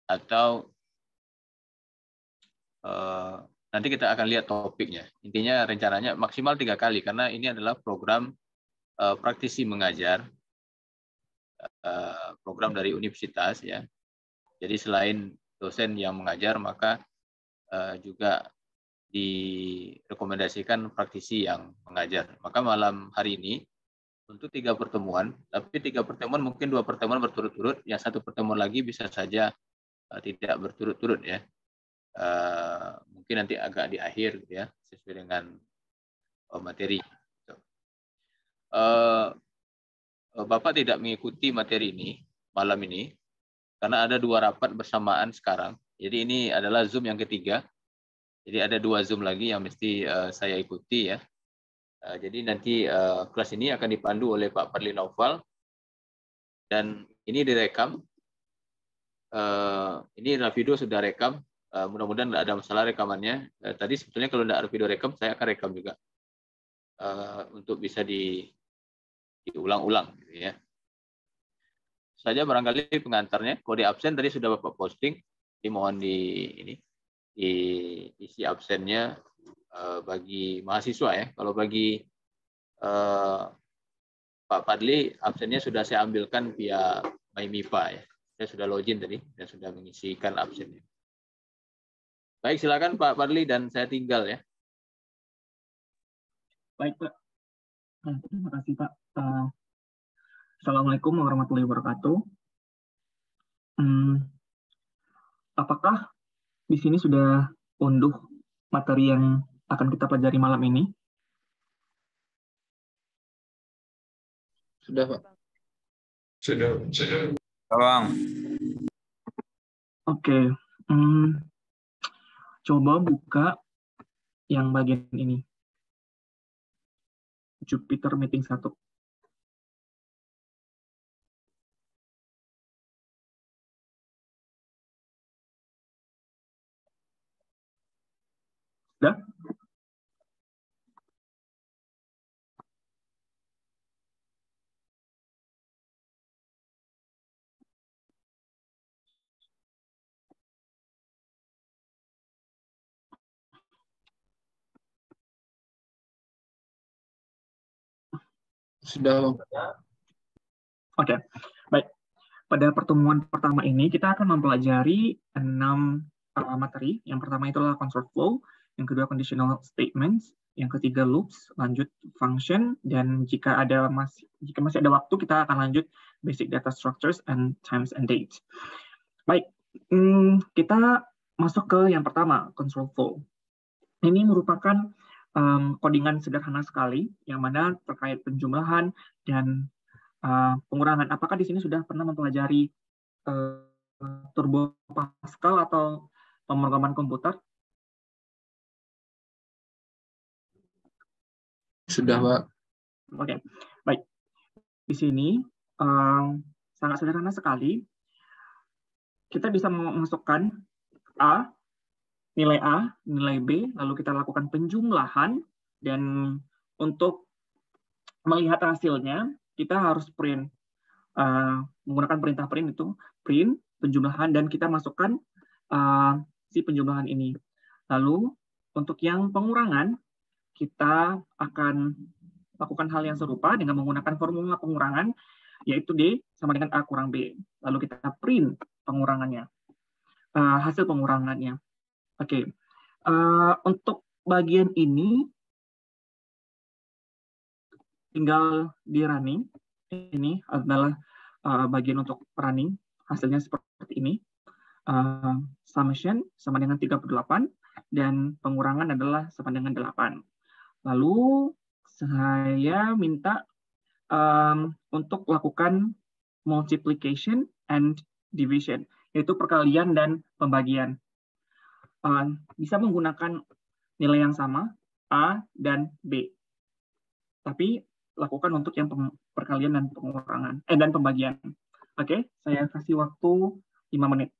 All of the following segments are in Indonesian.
atau nanti kita akan lihat topiknya. Intinya rencananya maksimal 3 kali karena ini adalah program praktisi mengajar, program dari universitas ya. Jadi selain dosen yang mengajar, maka juga direkomendasikan praktisi yang mengajar. Maka malam hari ini untuk 3 pertemuan, tapi 3 pertemuan mungkin 2 pertemuan berturut-turut, yang 1 pertemuan lagi bisa saja tidak berturut-turut ya. Mungkin nanti agak di akhir gitu ya, sesuai dengan materi. Bapak tidak mengikuti materi ini malam ini karena ada 2 rapat bersamaan sekarang. Jadi ini adalah Zoom yang ketiga. Jadi ada 2 Zoom lagi yang mesti saya ikuti ya. Jadi nanti kelas ini akan dipandu oleh Pak Fadli Naufal dan ini direkam. Ini adalah video sudah rekam. Mudah-mudahan tidak ada masalah rekamannya. Tadi sebetulnya kalau tidak ada video rekam, saya akan rekam juga untuk bisa diulang-ulang gitu ya. Saja barangkali pengantarnya, kode absen tadi sudah Bapak posting, dimohon diisi absennya bagi mahasiswa ya. Kalau bagi Pak Fadli, absennya sudah saya ambilkan via MyMipa ya. Saya sudah login tadi dan sudah mengisikan absennya. Baik, silakan Pak Fadli dan saya tinggal ya. Baik Pak, terima kasih Pak. Assalamualaikum warahmatullahi wabarakatuh. Apakah di sini sudah unduh materi yang akan kita pelajari malam ini? Sudah Pak. Sudah. Bang. Oke. Coba buka yang bagian ini. Jupyter Meeting 1. Sudah? Sudah. Oke, baik. Pada pertemuan pertama ini kita akan mempelajari 6 materi. Yang pertama itu adalah construct flow, yang kedua conditional statements, yang ketiga loops, lanjut function, dan jika masih ada waktu kita akan lanjut basic data structures and times and dates. Baik, kita masuk ke yang pertama, control flow. Ini merupakan codingan sederhana sekali, yang mana terkait penjumlahan dan pengurangan. Apakah di sini sudah pernah mempelajari Turbo Pascal atau pemrograman komputer? Sudah Pak. Oke, baik. Di sini sangat sederhana sekali. Kita bisa memasukkan nilai A, nilai B, lalu kita lakukan penjumlahan, dan untuk melihat hasilnya, kita harus print. Menggunakan perintah print itu, print, penjumlahan, dan kita masukkan si penjumlahan ini. Lalu, untuk yang pengurangan, kita akan lakukan hal yang serupa dengan menggunakan formula pengurangan, yaitu D sama dengan A kurang B. Lalu kita print pengurangannya, hasil pengurangannya. Oke, untuk bagian ini tinggal di running. Ini adalah bagian untuk running, hasilnya seperti ini. Summation sama dengan 38 dan pengurangan adalah sama dengan 8. Lalu saya minta untuk lakukan multiplication and division, yaitu perkalian dan pembagian. Bisa menggunakan nilai yang sama, A dan B. Tapi lakukan untuk yang perkalian dan pengurangan dan pembagian. Oke, saya kasih waktu 5 menit.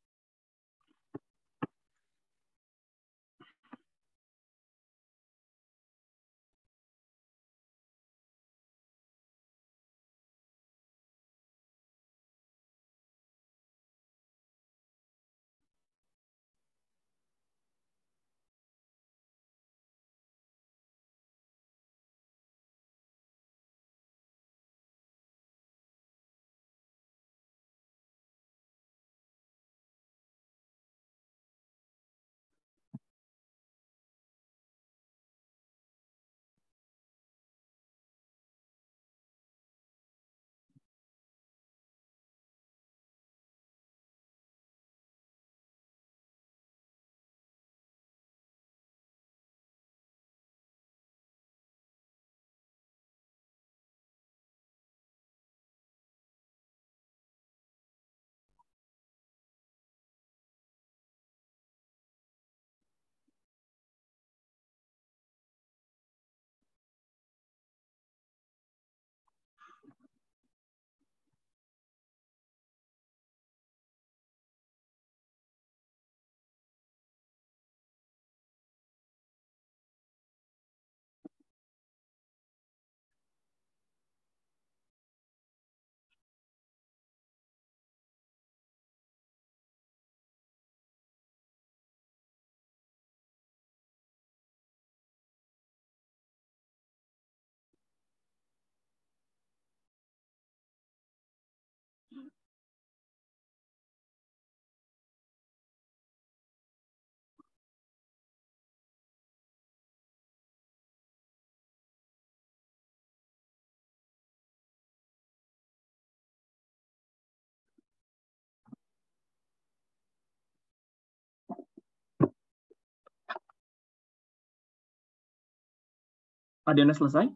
Ada yang selesai?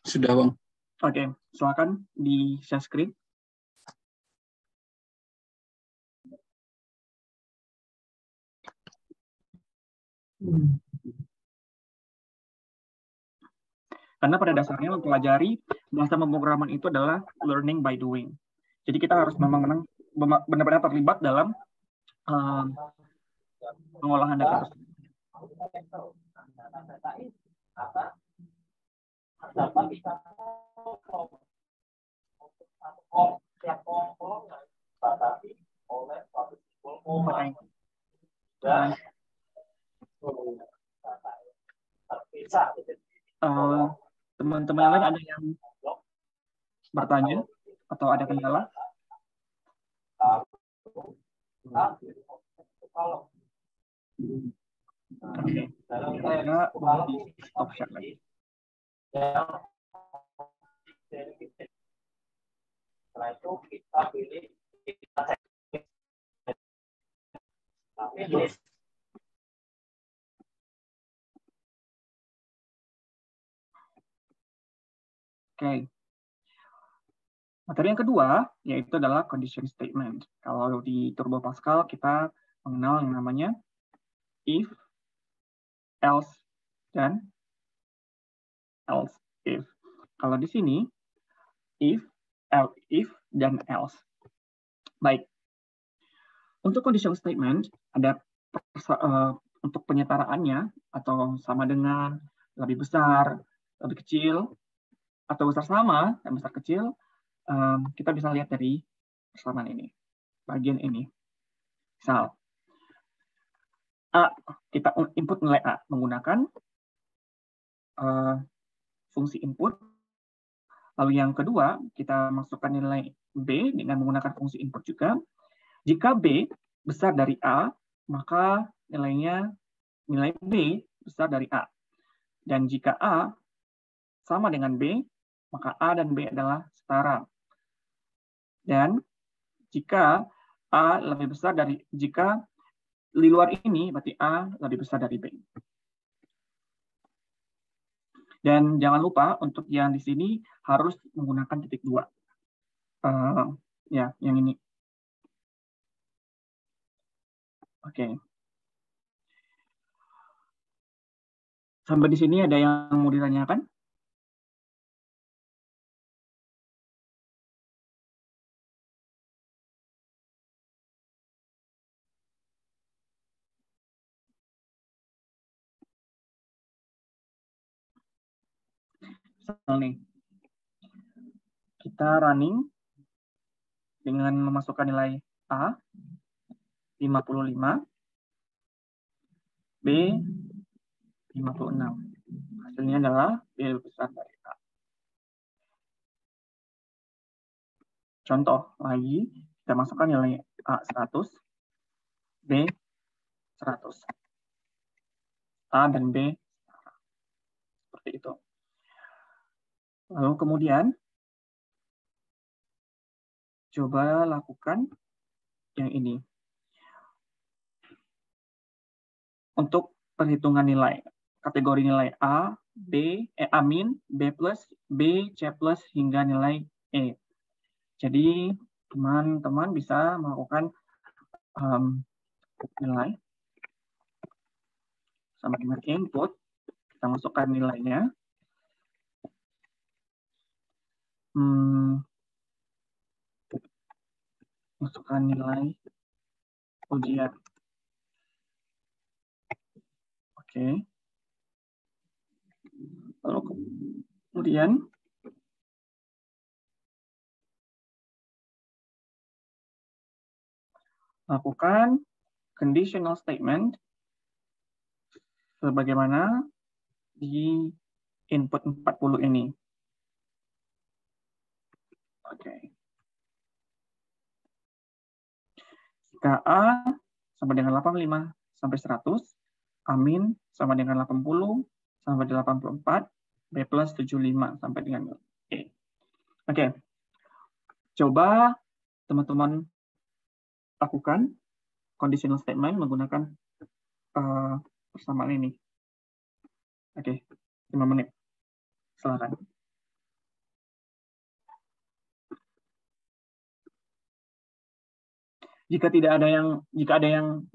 Sudah, Bang. Oke, silakan di share screen. Karena pada dasarnya mempelajari bahasa pemrograman itu adalah learning by doing. Jadi kita harus memang benar-benar terlibat dalam pengolahan data tersebut. Teman-teman yang lain ada yang bertanya atau ada kendala? Oke, saya boleh di stop share lagi. Setelah itu kita pilih Oke. Materi yang kedua yaitu adalah condition statement. Kalau di Turbo Pascal kita mengenal yang namanya if, else, dan else if. Kalau di sini if, dan else. Baik. Untuk condition statement ada untuk penyetaraannya atau sama dengan, lebih besar, lebih kecil, atau besar sama dan besar kecil, kita bisa lihat dari persamaan ini, bagian ini. Misal, A, kita input nilai A menggunakan fungsi input. Lalu yang kedua, kita masukkan nilai B dengan menggunakan fungsi input juga. Jika B besar dari A, maka nilai B besar dari A. Dan jika A sama dengan B, maka A dan B adalah setara. Dan jika A lebih besar jika di luar ini, berarti A lebih besar dari B. Dan jangan lupa untuk yang di sini harus menggunakan titik 2. Ya, yang ini. Oke. Sampai di sini ada yang mau ditanyakan? Nih, kita running dengan memasukkan nilai A 55, B 56. Hasilnya adalah B lebih besar dari A. Contoh lagi, kita masukkan nilai A 100, B 100. A dan B seperti itu. Lalu kemudian coba lakukan yang ini. Untuk perhitungan nilai, kategori nilai A, B, B plus, B, C plus, hingga nilai E. Jadi teman-teman bisa melakukan nilai sama dengan input, kita masukkan nilainya. Masukkan nilai ujian. Oke. Lalu kemudian lakukan conditional statement sebagaimana di input 40 ini. Oke. Jika A sama dengan 85 sampai 100, amin sama dengan 80 sampai 84, B plus 75 sampai dengan E. Oke. Coba teman-teman lakukan conditional statement menggunakan persamaan ini. Oke, 5 menit. Silakan. Jika ada yang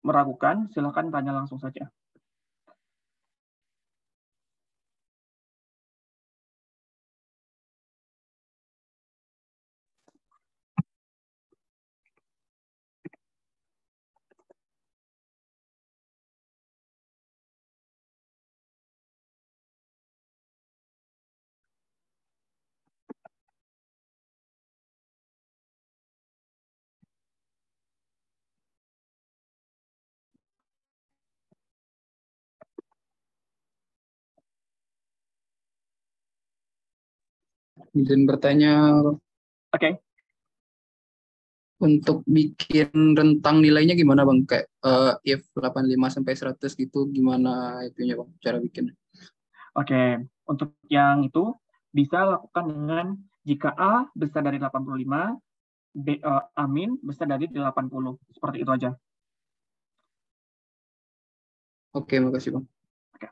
meragukan, silakan tanya langsung saja. Izin bertanya, Oke. untuk bikin rentang nilainya gimana Bang? Kayak if 85 sampai 100 gitu gimana itunya Bang, cara bikin? Oke, untuk yang itu bisa lakukan dengan jika A besar dari 85, A min besar dari 80. Seperti itu aja. Oke, makasih Bang. Oke.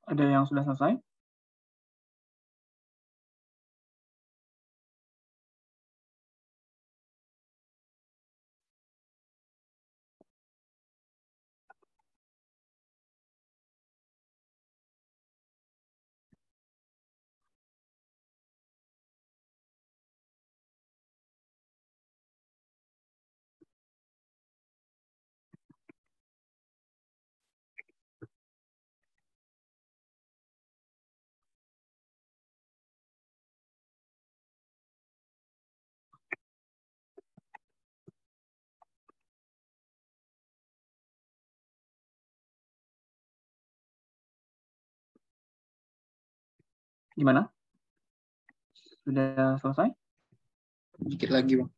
Ada yang sudah selesai? Gimana? Sudah selesai? Dikit lagi Bang.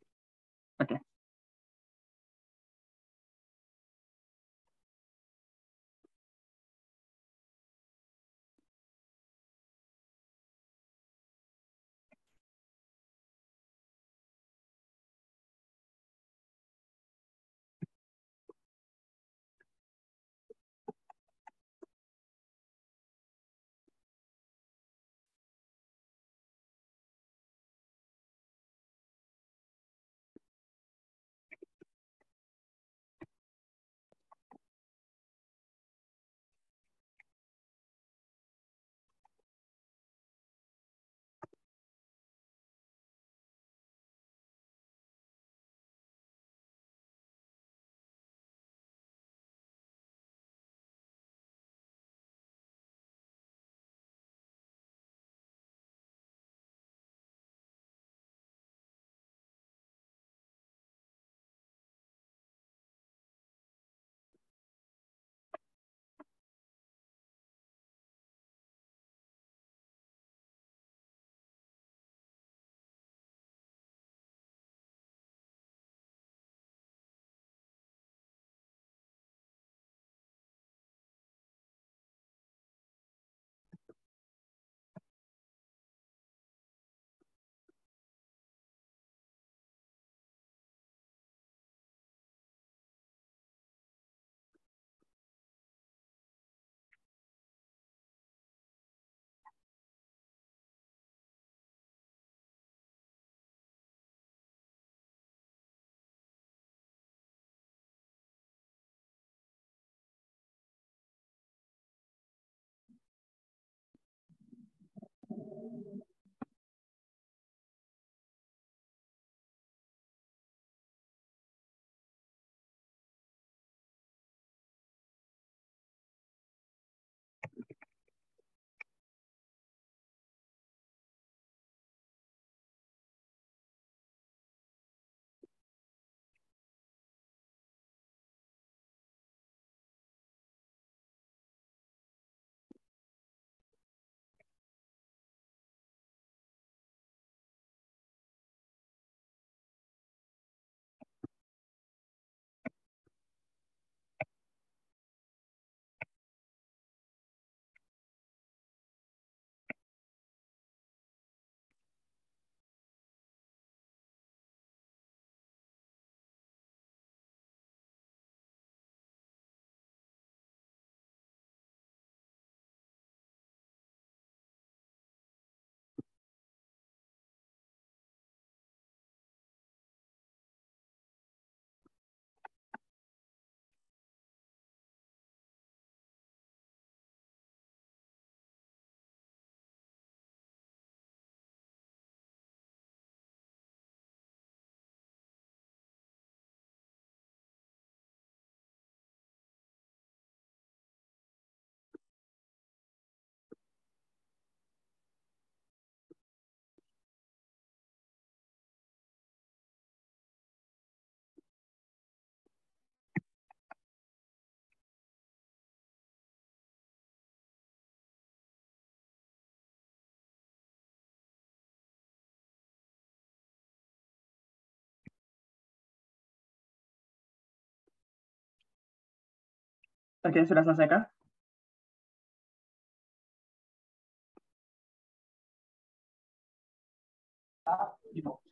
Oke, sudah selesai kah?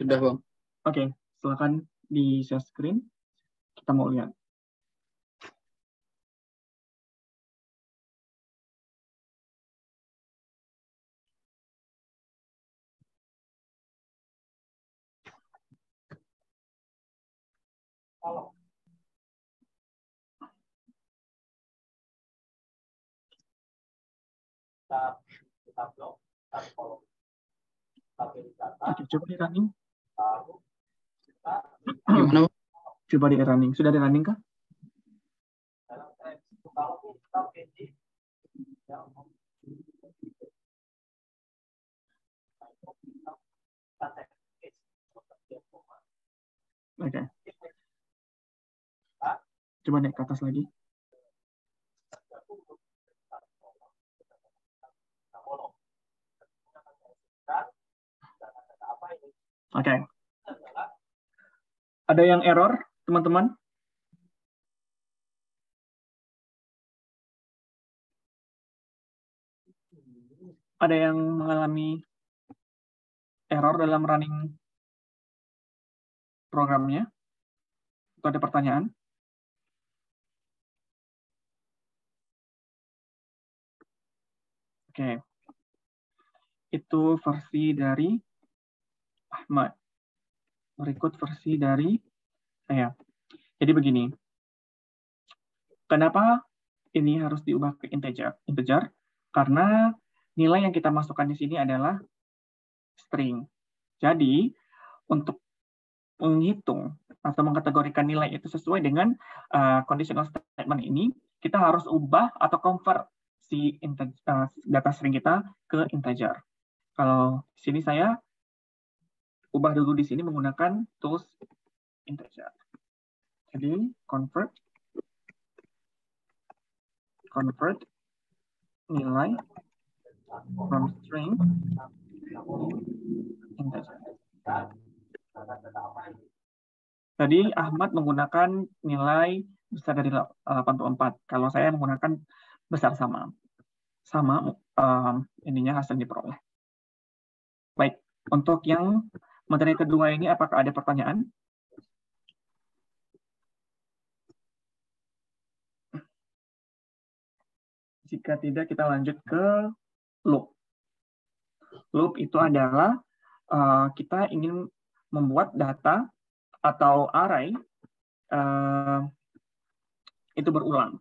Sudah, Bang. Oke, silakan di share screen. Kita mau lihat. Oke, coba di running. Gimana, Bang? Coba di running. Sudah di running kah? Oke. Coba naik ke atas lagi. Oke. Ada yang error, teman-teman? Ada yang mengalami error dalam running programnya? Atau ada pertanyaan? Oke. Itu versi dari Ahmad. Berikut versi dari saya. Jadi begini. Kenapa ini harus diubah ke integer? Integer karena nilai yang kita masukkan di sini adalah string. Jadi, untuk menghitung atau mengkategorikan nilai itu sesuai dengan conditional statement ini, kita harus ubah atau convert si data string kita ke integer. Kalau di sini saya ubah dulu di sini menggunakan tools integer. Jadi convert nilai from string integer. Tadi Ahmad menggunakan nilai besar dari 84. Kalau saya menggunakan besar sama ininya hasil diperoleh. Baik, untuk yang materi kedua ini apakah ada pertanyaan? Jika tidak, kita lanjut ke loop. Loop itu adalah kita ingin membuat data atau array itu berulang.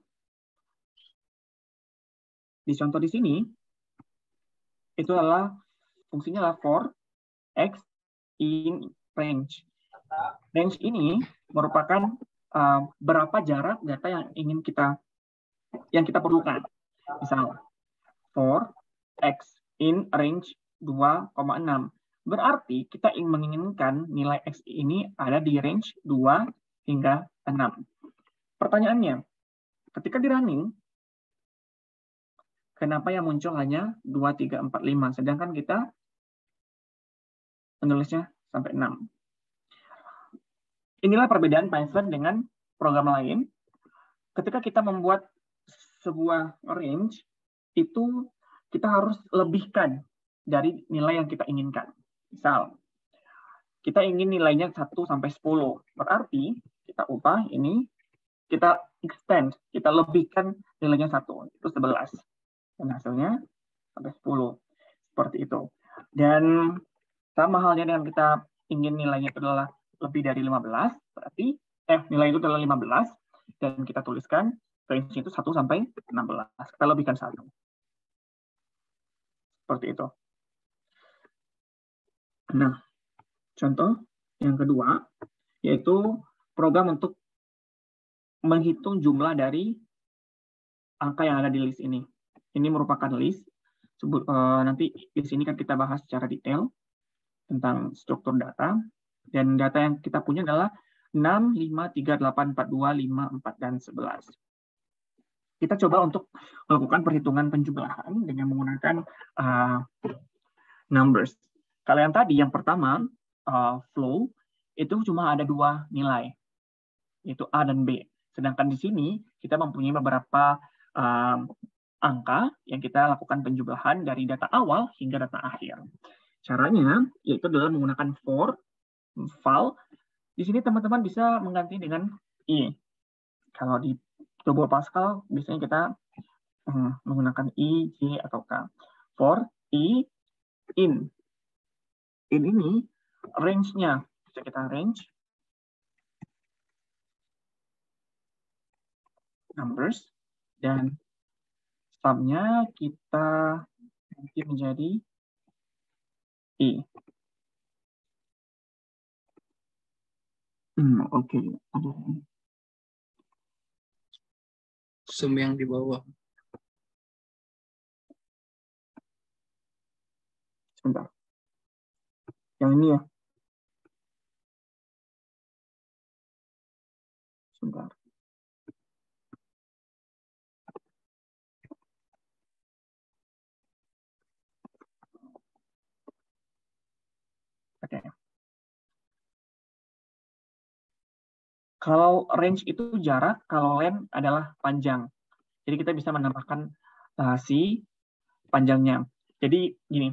Di contoh di sini, itu adalah fungsinya adalah for x in range. Range ini merupakan berapa jarak data yang ingin kita perlukan. Misal for x in range 2,6. Berarti kita menginginkan nilai x ini ada di range 2 hingga 6. Pertanyaannya, ketika di running, kenapa yang muncul hanya 2, 3, 4, 5, sedangkan kita menulisnya sampai 6. Inilah perbedaan Python dengan program lain. Ketika kita membuat sebuah range, itu kita harus lebihkan dari nilai yang kita inginkan. Misal, kita ingin nilainya 1 sampai 10. Berarti kita ubah ini, kita extend, kita lebihkan nilainya 1. Itu 11. Dan hasilnya sampai 10. Seperti itu. Dan sama halnya dengan kita ingin nilainya itu adalah lebih dari 15, berarti nilai itu adalah 15, dan kita tuliskan range itu 1 sampai 16. Kita lebihkan 1. Seperti itu. Nah, contoh yang kedua, yaitu program untuk menghitung jumlah dari angka yang ada di list ini. Ini merupakan list. Nanti di sini kan kita bahas secara detail tentang struktur data. Dan data yang kita punya adalah 6, 5, 3, 8, 4, 2, 5, 4, dan 11. Kita coba untuk melakukan perhitungan penjumlahan dengan menggunakan numbers. Kalau yang tadi, yang pertama, flow, itu cuma ada 2 nilai, yaitu A dan B. Sedangkan di sini, kita mempunyai beberapa angka yang kita lakukan penjumlahan dari data awal hingga data akhir. Caranya yaitu adalah menggunakan for val. Di sini teman-teman bisa mengganti dengan i. Kalau di Turbo Pascal biasanya kita menggunakan i, j, atau k. For i in. In ini range-nya bisa kita range numbers dan sum-nya kita ganti menjadi i. Oke. Sum yang di bawah. Sebentar. Yang ini ya. Sebentar. Oke. Kalau range itu jarak, kalau len adalah panjang. Jadi kita bisa menambahkan si panjangnya. Jadi gini,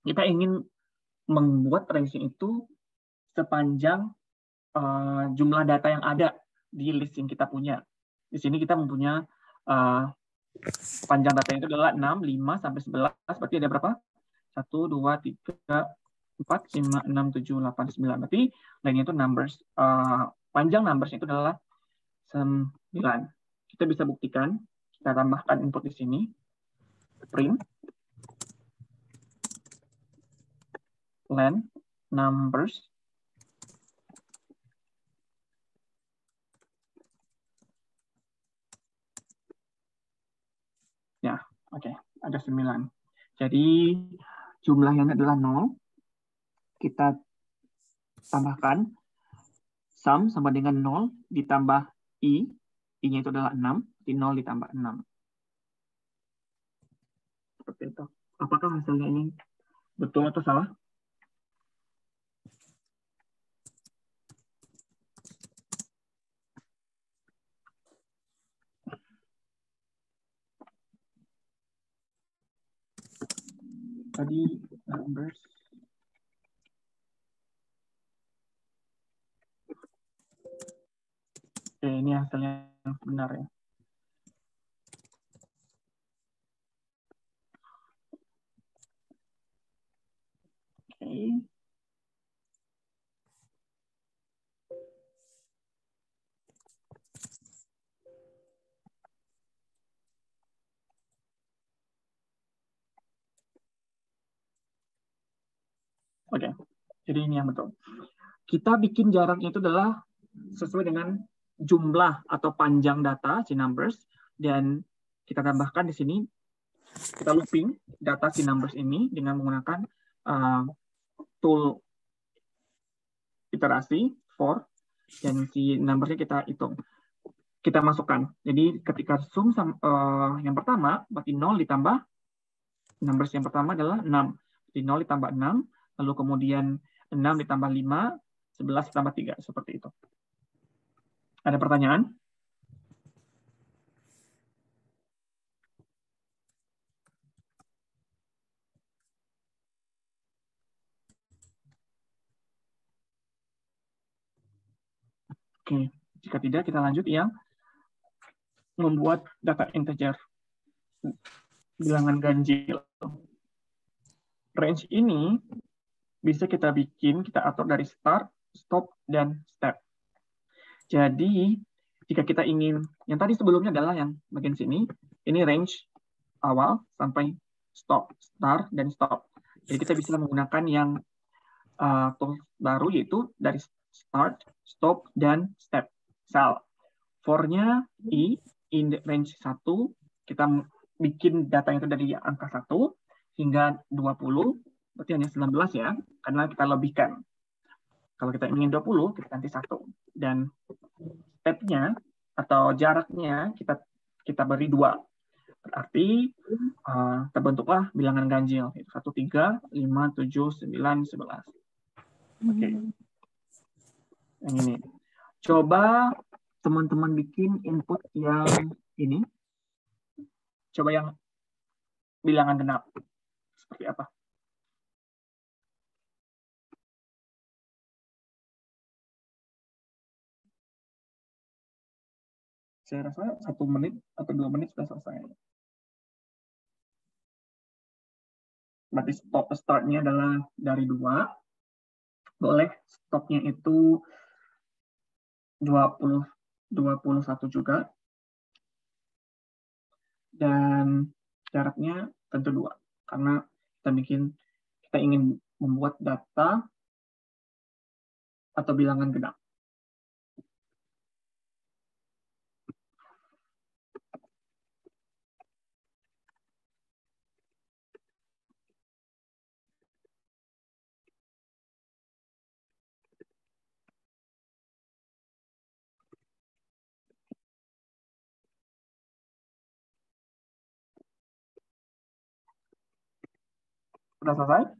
kita ingin membuat range itu sepanjang jumlah data yang ada di list yang kita punya. Di sini kita mempunyai panjang data itu adalah 6, 5, sampai 11. Berarti ada berapa? 1, 2, 3, 4, 5, 6, 7, 8, 9. Berarti lainnya itu numbers. Panjang numbers itu adalah 9. Kita bisa buktikan. Kita tambahkan input di sini. Print. Len numbers. Ya, oke. Ada 9. Jadi jumlahnya adalah 0. Kita tambahkan sum sama dengan 0 ditambah i. I-nya itu adalah 6. Jadi 0 ditambah 6. Seperti itu. Apakah hasilnya ini betul atau salah? Tadi numbers. Oke, ini hasilnya yang benar ya. Oke. Oke, jadi ini yang betul. Kita bikin jaraknya itu adalah sesuai dengan jumlah atau panjang data si numbers, dan kita tambahkan di sini, kita looping data si numbers ini dengan menggunakan tool iterasi for, dan si numbersnya kita hitung, kita masukkan. Jadi ketika sum yang pertama berarti 0 ditambah numbers yang pertama adalah 6, jadi 0 ditambah 6, lalu kemudian 6 ditambah 5, 11 ditambah 3, seperti itu. Ada pertanyaan? Oke, jika tidak kita lanjut yang membuat data integer, bilangan ganjil. Range ini bisa kita bikin, kita atur dari start, stop, dan step. Jadi, jika kita ingin, yang tadi sebelumnya adalah yang bagian sini, ini range awal sampai stop, start, dan stop. Jadi kita bisa menggunakan yang tool baru, yaitu dari start, stop, dan step. Misal, for-nya i, in range 1, kita bikin data itu dari angka 1 hingga 20, berarti hanya 19 ya, karena kita lebihkan. Kalau kita ingin 20, kita ganti 1. Dan step-nya atau jaraknya kita beri 2. Berarti terbentuklah bilangan ganjil. 1, 3, 5, 7, 9, 11. Oke. Yang ini. Coba teman-teman bikin input yang ini, coba yang bilangan genap. Seperti apa? Saya rasa 1 menit atau 2 menit sudah selesai. Berarti startnya adalah dari 2. Boleh stopnya itu 21 juga. Dan syaratnya tentu 2. Karena kita ingin membuat data atau bilangan genap. Sudah selesai?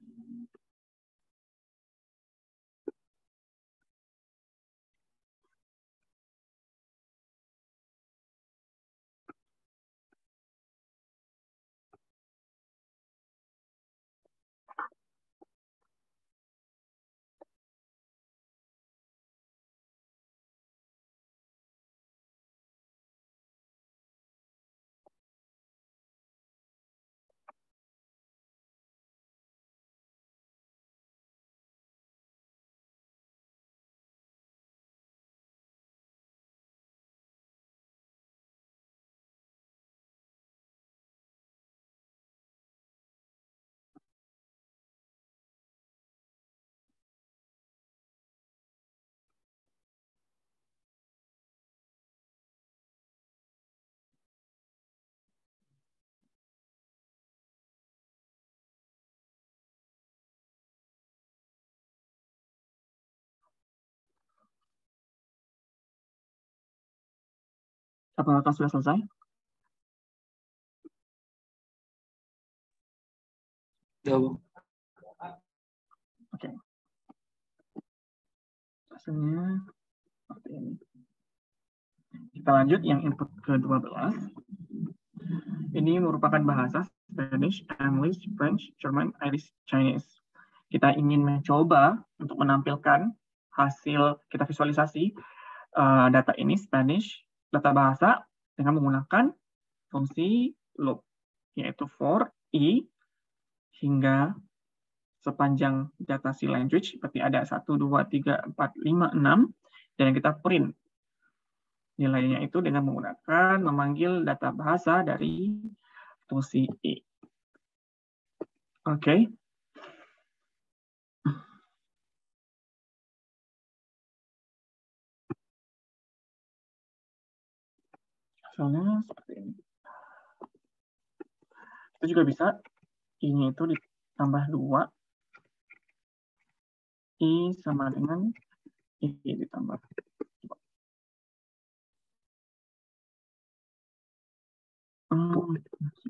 Apakah sudah selesai? Jauh. Oke. Hasilnya seperti ini. Kita lanjut yang input ke-12. Ini merupakan bahasa Spanish, English, French, German, Irish, Chinese. Kita ingin mencoba untuk menampilkan hasil kita visualisasi data ini Spanish, data bahasa dengan menggunakan fungsi loop, yaitu for i hingga sepanjang data si language, seperti ada 1, 2, 3, 4, 5, 6, dan kita print nilainya itu dengan menggunakan memanggil data bahasa dari fungsi i. Oke. Hasilnya seperti ini. Itu juga bisa i-nya itu ditambah 2. I sama dengan i ditambah 2.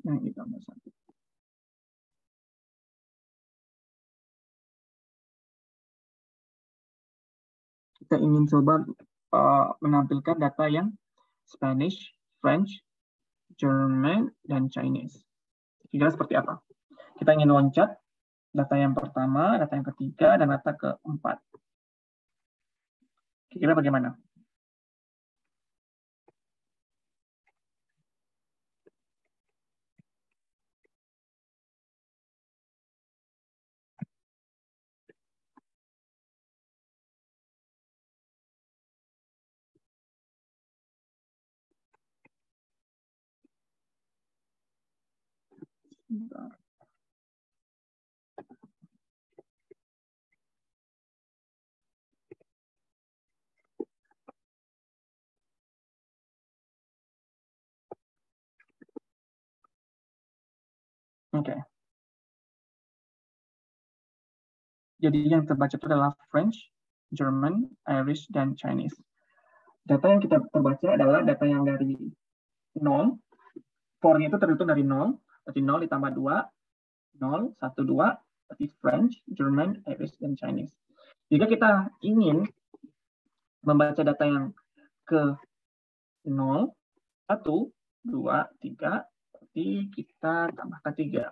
Yang ditambah 1. Kita ingin coba menampilkan data yang Spanish, French, German, dan Chinese. Kira seperti apa? Kita ingin loncat data yang pertama, data yang ketiga, dan data keempat. Kira bagaimana? Bentar. Oke. Jadi yang terbaca itu adalah French, German, Irish, dan Chinese. Data yang kita terbaca adalah data yang dari 0. For-nya itu terhitung dari 0. Berarti 0 ditambah 2. 0, 1, 2. Berarti French, German, Irish, dan Chinese. Jika kita ingin membaca data yang ke 0, 1, 2, 3, berarti kita tambahkan 3.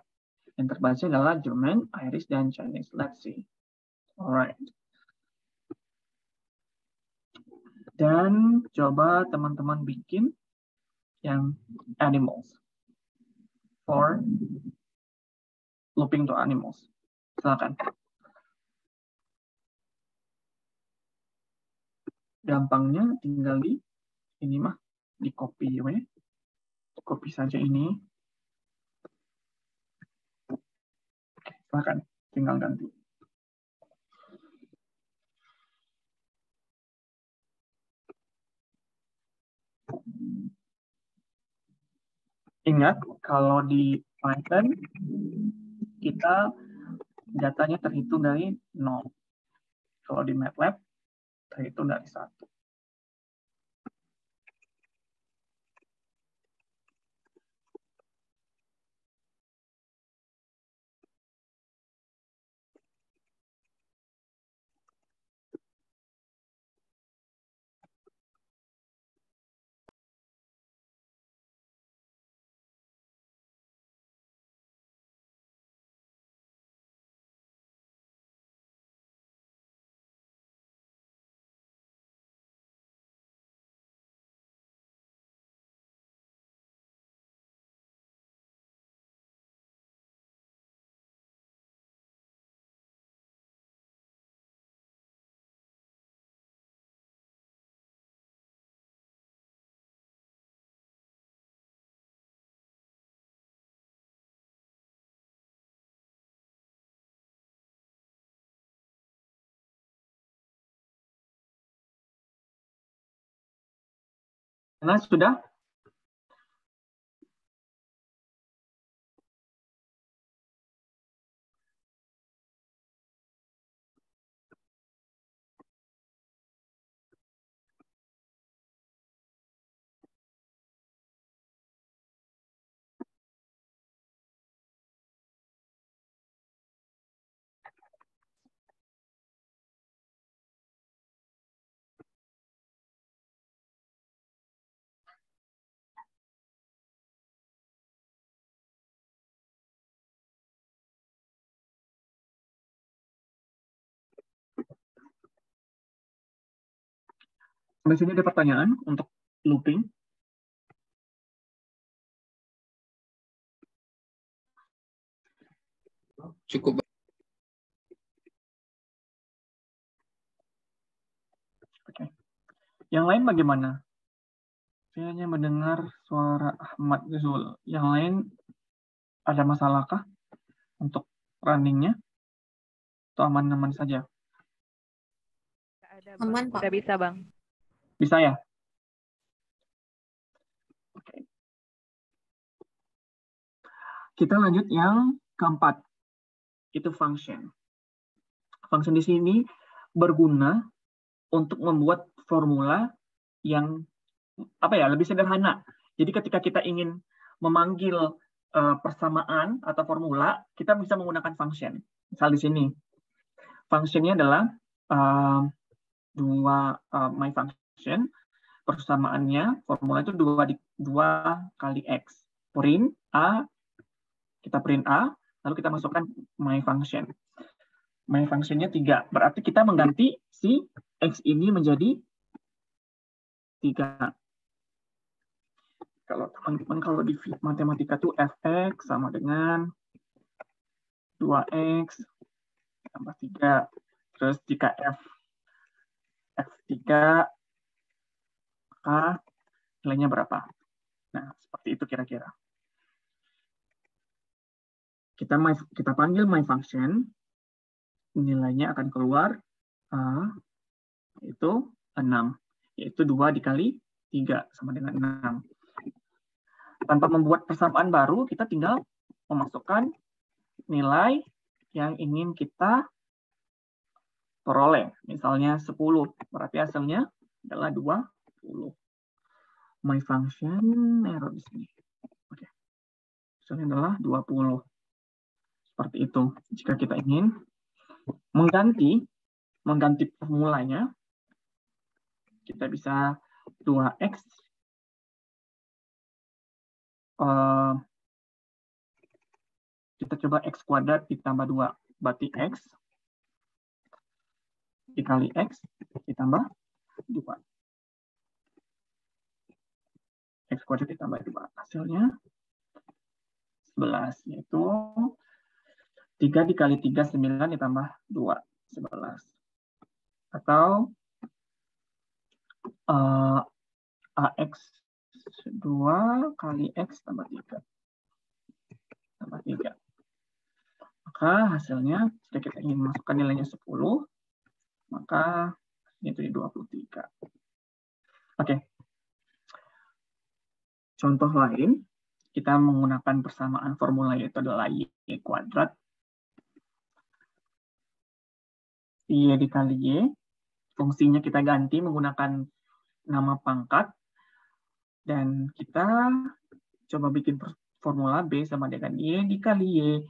Yang terbaca adalah German, Irish, dan Chinese. Let's see. Alright. Dan coba teman-teman bikin yang animals. For looping to animals. Silakan. Gampangnya tinggal di ini mah di copy we. Copy saja ini. Oke, silakan tinggal ganti. Ingat, kalau di Python, kita datanya terhitung dari 0. Kalau di MATLAB, terhitung dari 1. Nah, sudah? Sampai sini ada pertanyaan untuk looping? Cukup. Oke. Yang lain bagaimana? Saya hanya mendengar suara Ahmad Zul. Yang lain ada masalahkah untuk running-nya? Atau aman-aman saja? Aman, Pak. Udah bisa, Bang. Bisa ya? Oke. Kita lanjut yang keempat. Itu function. Function di sini berguna untuk membuat formula yang lebih sederhana. Jadi ketika kita ingin memanggil persamaan atau formula, kita bisa menggunakan function. Misal di sini, functionnya adalah my function, persamaannya formula itu 2 kali X. Print A, kita print A, lalu kita masukkan my function. My function-nya 3. Berarti kita mengganti si X ini menjadi 3. Kalau teman-teman kalau di matematika tuh fx sama dengan 2x tambah 3. Terus jika f3 maka nilainya berapa? Nah, seperti itu kira-kira. Kita panggil my function, nilainya akan keluar itu 6, yaitu 2 dikali 3 sama dengan 6. Tanpa membuat persamaan baru, kita tinggal memasukkan nilai yang ingin kita peroleh. Misalnya 10, berarti hasilnya adalah 20. My function, error di sini. Oke. Hasilnya adalah 20. Seperti itu. Jika kita ingin mengganti formulanya, kita bisa 2x kita coba X kuadrat ditambah 2. Berarti X dikali X ditambah 2. X kuadrat ditambah 2. Hasilnya 11. Yaitu 3 dikali 3, 9 ditambah 2. 11. Atau AX 2 kali X tambah 3. Tambah 3. Maka hasilnya, jika kita ingin masukkan nilainya 10, maka itu di 23. Oke. Contoh lain, kita menggunakan persamaan formula yaitu adalah Y kuadrat. Y dikali Y. Fungsinya kita ganti menggunakan nama pangkat. Dan kita coba bikin formula B sama dengan Y dikali Y.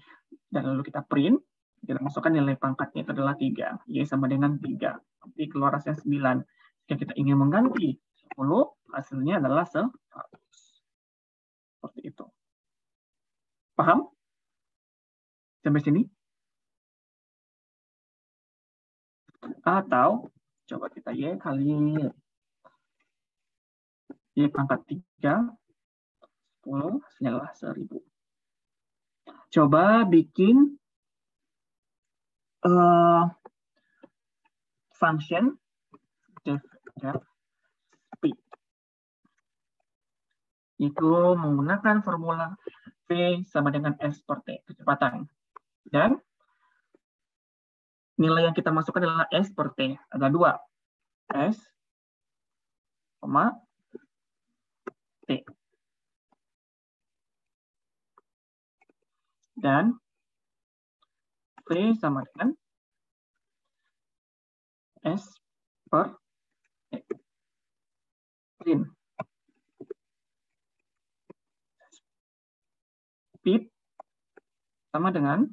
Dan lalu kita print. Kita masukkan nilai pangkatnya itu adalah 3. Y sama dengan 3. Nanti keluar hasilnya 9. Jika kita ingin mengganti 10, hasilnya adalah 100. Seperti itu. Paham? Sampai sini? Atau coba kita Y kali Y pangkat 3, 10, hasilnya adalah 1000. Coba bikin function def speed. Itu menggunakan formula V sama dengan S per T, kecepatan. Dan nilai yang kita masukkan adalah S per T. Ada 2. S, T. Dan V sama dengan S per T. Print. Speed sama dengan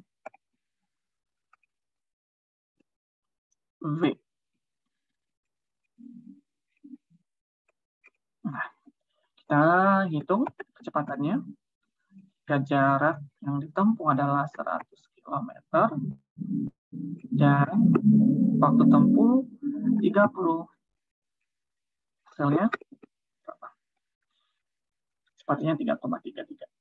V. Nah, kita hitung kecepatannya. Jarak yang ditempuh adalah 100 km. Dan waktu tempuh 30. Hasilnya berapa? Kecepatnya 3,33.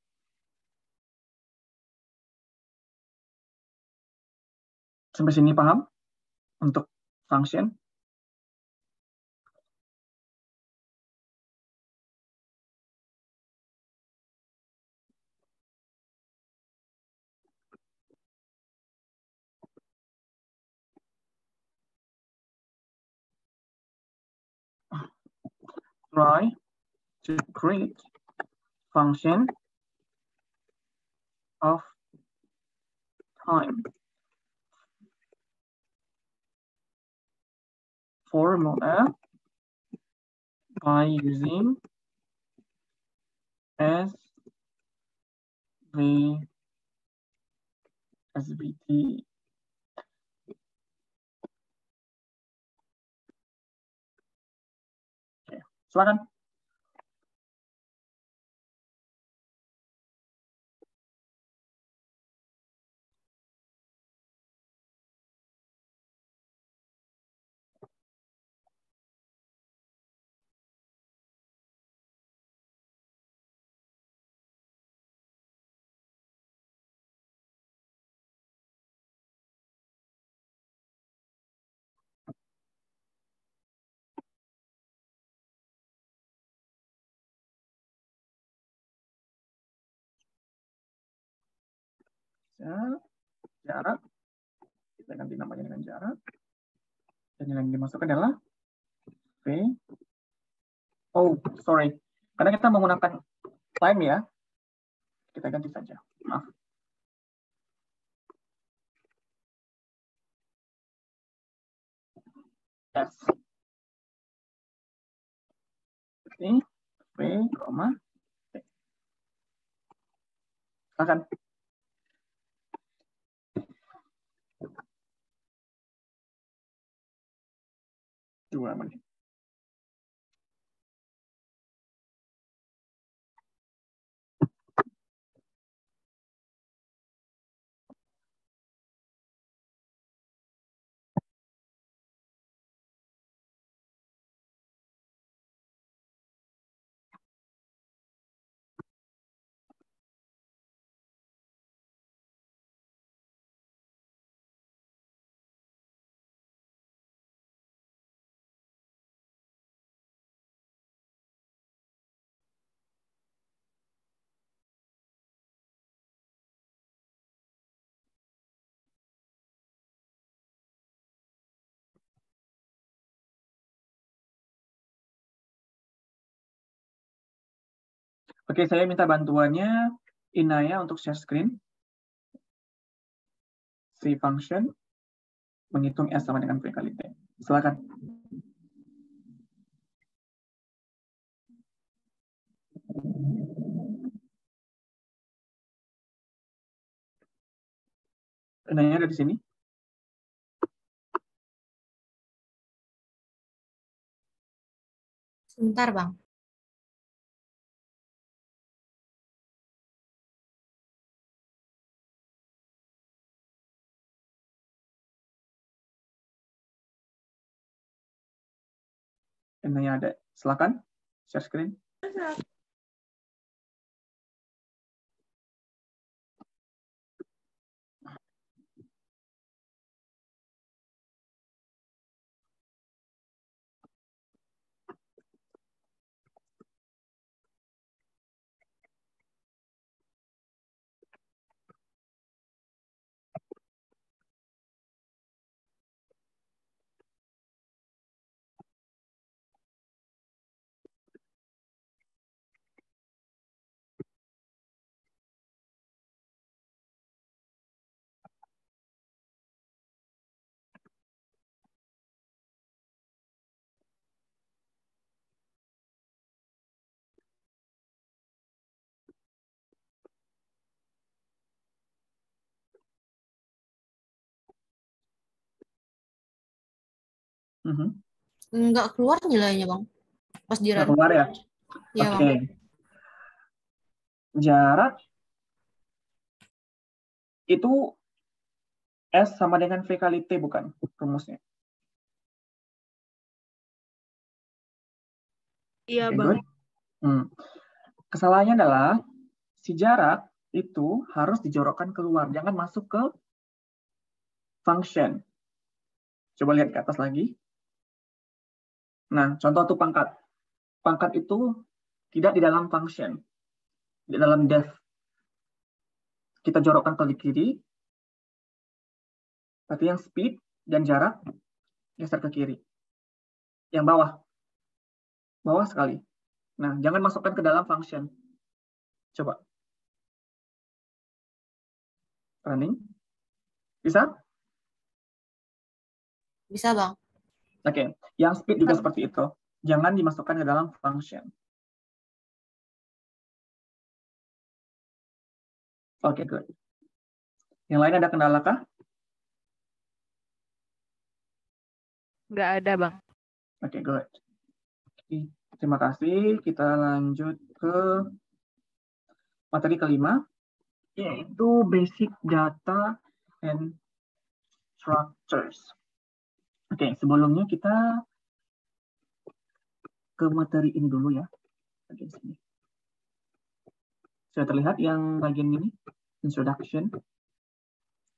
Sampai sini paham? Untuk function. Try to create function of time. Formula by using SVT. Oke, silakan. Jarak, kita ganti namanya dengan jarak, dan yang dimasukkan adalah V. Oh, sorry, karena kita menggunakan time ya, kita ganti saja. Maaf. Yes. Ini V, T. Silakan. Dua menit. Oke, saya minta bantuannya Inaya untuk share screen. Si function menghitung S sama dengan V kali T. Silakan. Inaya ada di sini? Sebentar, Bang. Inaya ada. Silakan share screen. Nggak keluar nilainya, Bang. Pas di Nggak run. keluar ya? Iya, Oke. Bang. Jarak itu S sama dengan V kali T, bukan rumusnya? Iya, Oke, Bang. good. Kesalahannya adalah si jarak itu harus dijorokkan keluar, jangan masuk ke function. Coba lihat ke atas lagi. Nah, contoh tuh pangkat. Pangkat itu tidak di dalam function, di dalam def. Kita jorokkan ke kiri, berarti yang speed dan jarak geser ke kiri. Yang bawah, bawah sekali. Nah, jangan masukkan ke dalam function. Coba. Running. Bisa? Bisa, Bang. Oke. Yang speed juga seperti itu. Jangan dimasukkan ke dalam function. Oke, good. Yang lain ada kendala kah? Nggak ada, Bang. Oke, good. Terima kasih. Kita lanjut ke materi kelima, yaitu basic data and structures. Oke, sebelumnya kita ke materi ini dulu ya. Bagian sini. Sudah terlihat yang bagian ini? Introduction,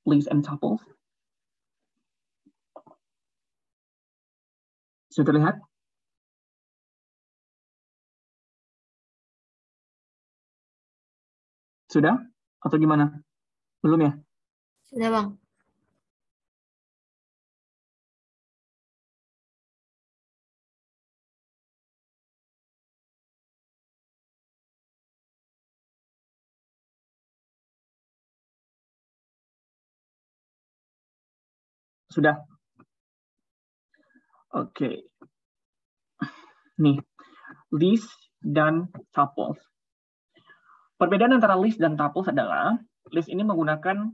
lists and tuples. Sudah terlihat? Sudah? Atau gimana? Belum ya? Sudah, Bang. Sudah? Oke. Nih, list dan tuples. Perbedaan antara list dan tuples adalah list ini menggunakan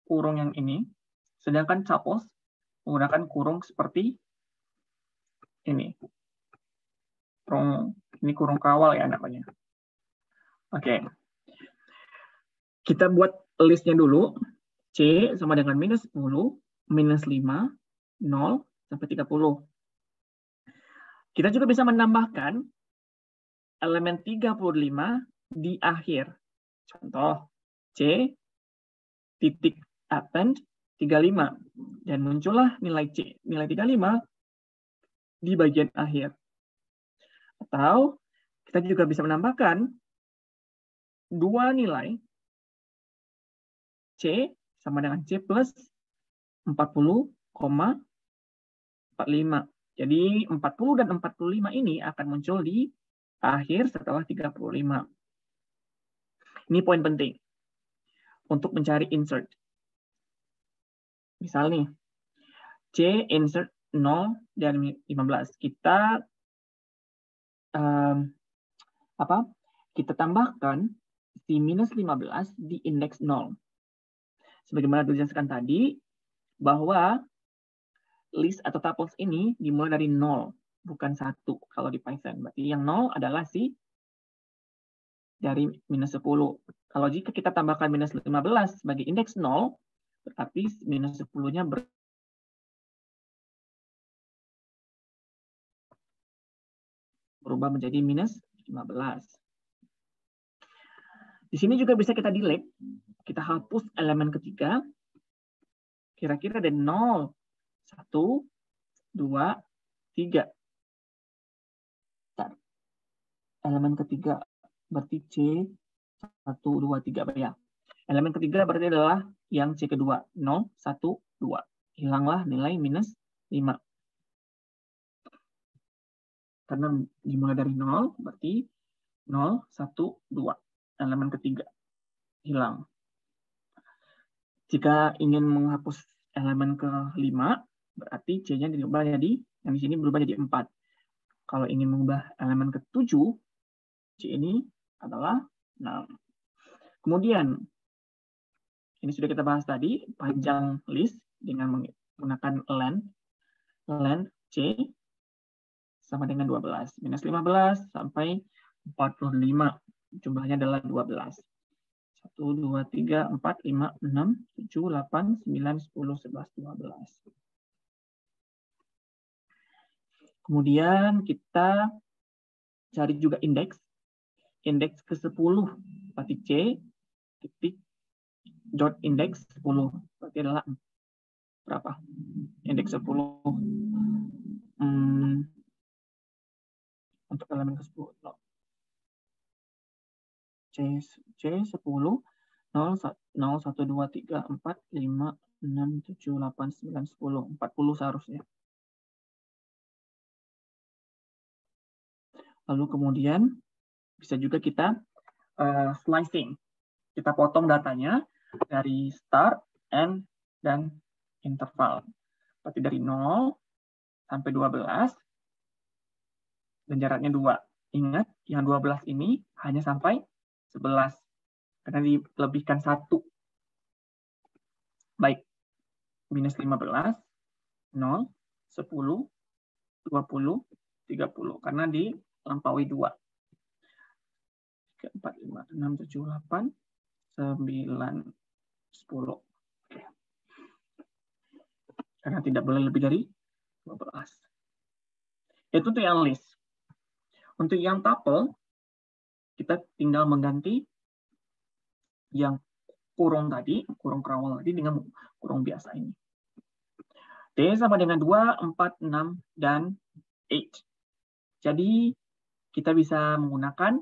kurung yang ini, sedangkan tuples menggunakan kurung seperti ini. Ini kurung kawal ya namanya. Oke. Kita buat listnya dulu. C sama dengan minus 10, minus 5, 0, sampai 30. Kita juga bisa menambahkan elemen 35 di akhir. Contoh, C titik append 35. Dan muncullah nilai C, nilai 35 di bagian akhir. Atau kita juga bisa menambahkan dua nilai C sama dengan C plus 40,45. Jadi 40 dan 45 ini akan muncul di akhir setelah 35. Ini poin penting untuk mencari insert. Misal nih, C insert 0 dan 15. Kita kita tambahkan si minus 15 di indeks 0. Sebagaimana dijelaskan tadi, bahwa list atau tuples ini dimulai dari 0, bukan 1 kalau di Python. Berarti yang 0 adalah si dari minus 10. Kalau jika kita tambahkan minus 15 sebagai indeks 0, berarti minus 10-nya berubah menjadi minus 15. Di sini juga bisa kita delete. Kita hapus elemen ketiga. Kira-kira ada 0, 1, 2, 3. Bentar. Elemen ketiga berarti C 1, 2, 3 ya. Elemen ketiga berarti adalah yang C kedua, 0, 1, 2. Hilanglah nilai minus 5. Karena dimulai dari 0 berarti 0, 1, 2. Elemen ketiga hilang. Jika ingin menghapus elemen kelima, berarti C-nya diubah jadi, yang di sini berubah jadi 4. Kalau ingin mengubah elemen ke-7, C ini adalah 6. Kemudian, ini sudah kita bahas tadi, panjang list dengan menggunakan len C sama dengan 12. Minus 15 sampai 45. Jumlahnya adalah 12. 1, 2, 3, 4, 5, 6, 7, 8, 9, 10, 11, 12. Kemudian kita cari juga indeks. Indeks ke-10 berarti C titik dot index 10. Berarti adalah berapa? Indeks 10. Untuk elemen ke-10. No. C 10 0 1 2 3 4 5 6 7 8 9 10 40 seharusnya. Lalu kemudian bisa juga kita slicing. Kita potong datanya dari start, end, dan interval. Berarti dari 0 sampai 12 dan jaraknya 2. Ingat, yang 12 ini hanya sampai 11 karena dilebihkan 1. Baik, minus 15, 0, 10, 20, 30 karena dilampaui 2. 3, 4, 5, 6, 7, 8, 9, 10. Oke. Karena tidak boleh lebih dari 12. Itu untuk yang list. Untuk yang tuple, kita tinggal mengganti yang kurung tadi, kurung kerawal tadi dengan kurung biasa ini. D sama dengan 2, 4, 6, dan 8. Jadi, kita bisa menggunakan,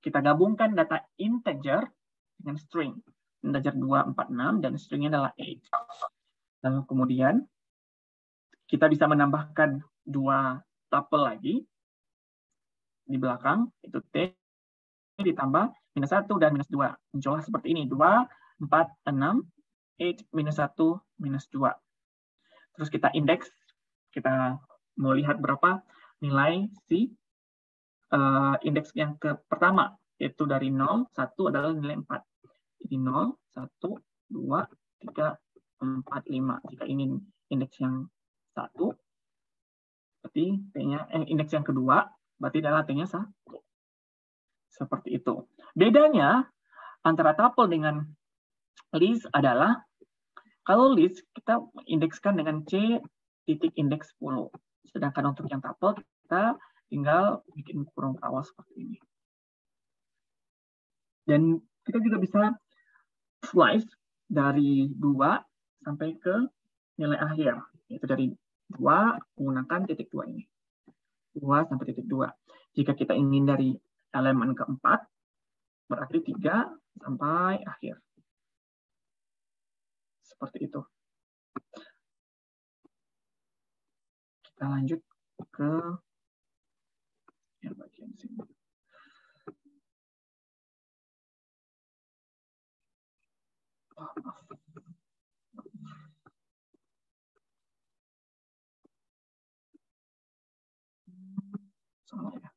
kita gabungkan data integer dengan string. Integer 2, 4, 6, dan stringnya adalah 8. Lalu kemudian, kita bisa menambahkan 2 tuple lagi di belakang, itu T ditambah minus 1 dan minus 2. Muncullah seperti ini, 2, 4, 6, 8, minus 1, minus 2. Terus kita indeks, kita mau lihat berapa nilai si indeks yang pertama, yaitu dari 0, 1 adalah nilai 4. Jadi 0, 1, 2, 3, 4, 5. Jika ini indeks yang 1, berarti T-nya, indeks yang kedua, berarti adalah T-nya 1. Seperti itu. Bedanya antara tuple dengan list adalah, kalau list kita indekskan dengan C titik indeks 10. Sedangkan untuk yang tuple kita tinggal bikin kurung awal seperti ini. Dan kita juga bisa slice dari 2 sampai ke nilai akhir. Yaitu dari 2 menggunakan titik 2 ini. 2 sampai titik 2. Jika kita ingin dari elemen keempat, berarti 3 sampai akhir. Seperti itu. Kita lanjut ke yang bagian sini. Salah ya.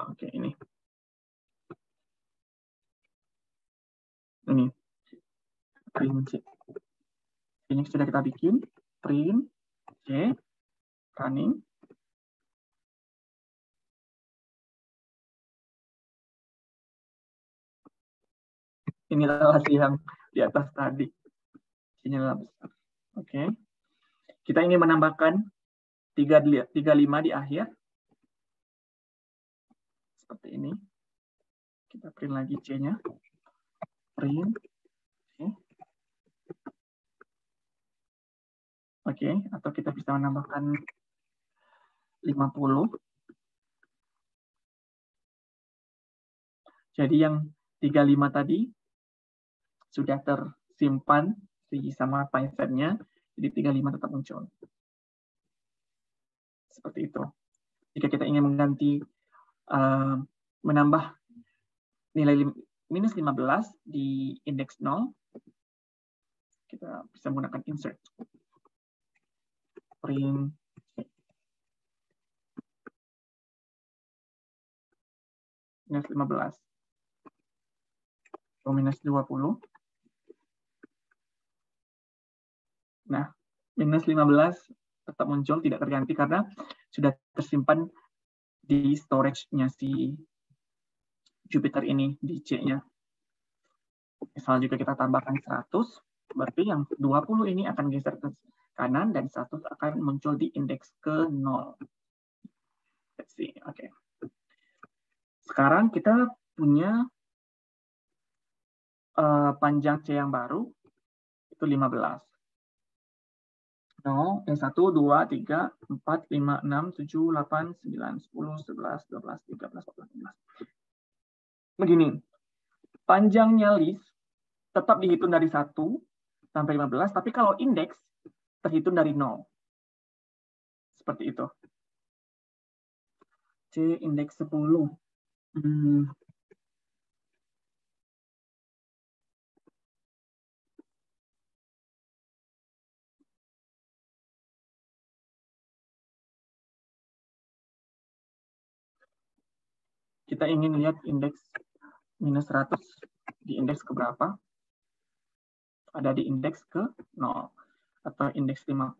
Oke, ini. Ini. Print C. Ini sudah kita bikin. Print C. Running. Ini adalah yang di atas tadi. Ini adalah besar. Oke. Kita ingin menambahkan 35 di akhir. Seperti ini. Kita print lagi C-nya. Print C. Oke, atau kita bisa menambahkan 50. Jadi yang 35 tadi sudah tersimpan di sama Python-nya, jadi 35 tetap muncul. Seperti itu. Jika kita ingin mengganti, menambah nilai minus 15 di indeks 0, kita bisa menggunakan insert. Print minus 15. Atau minus 20. Nah, minus 15 tetap muncul, tidak terganti karena sudah tersimpan di storage-nya si Jupyter ini, di C-nya. Misal juga kita tambahkan 100, berarti yang 20 ini akan geser ke kanan dan 100 akan muncul di indeks ke 0. Let's see, oke. Sekarang kita punya panjang C yang baru, itu 15. 0, 1, 2, 3, 4, 5, 6, 7, 8, 9, 10, 11, 12, 13, 14, 15. Begini, panjangnya list tetap dihitung dari 1 sampai 15, tapi kalau indeks terhitung dari 0. Seperti itu. C indeks 10. Kita ingin lihat indeks minus 100 di indeks ke berapa? Ada di indeks ke 0. Atau indeks 50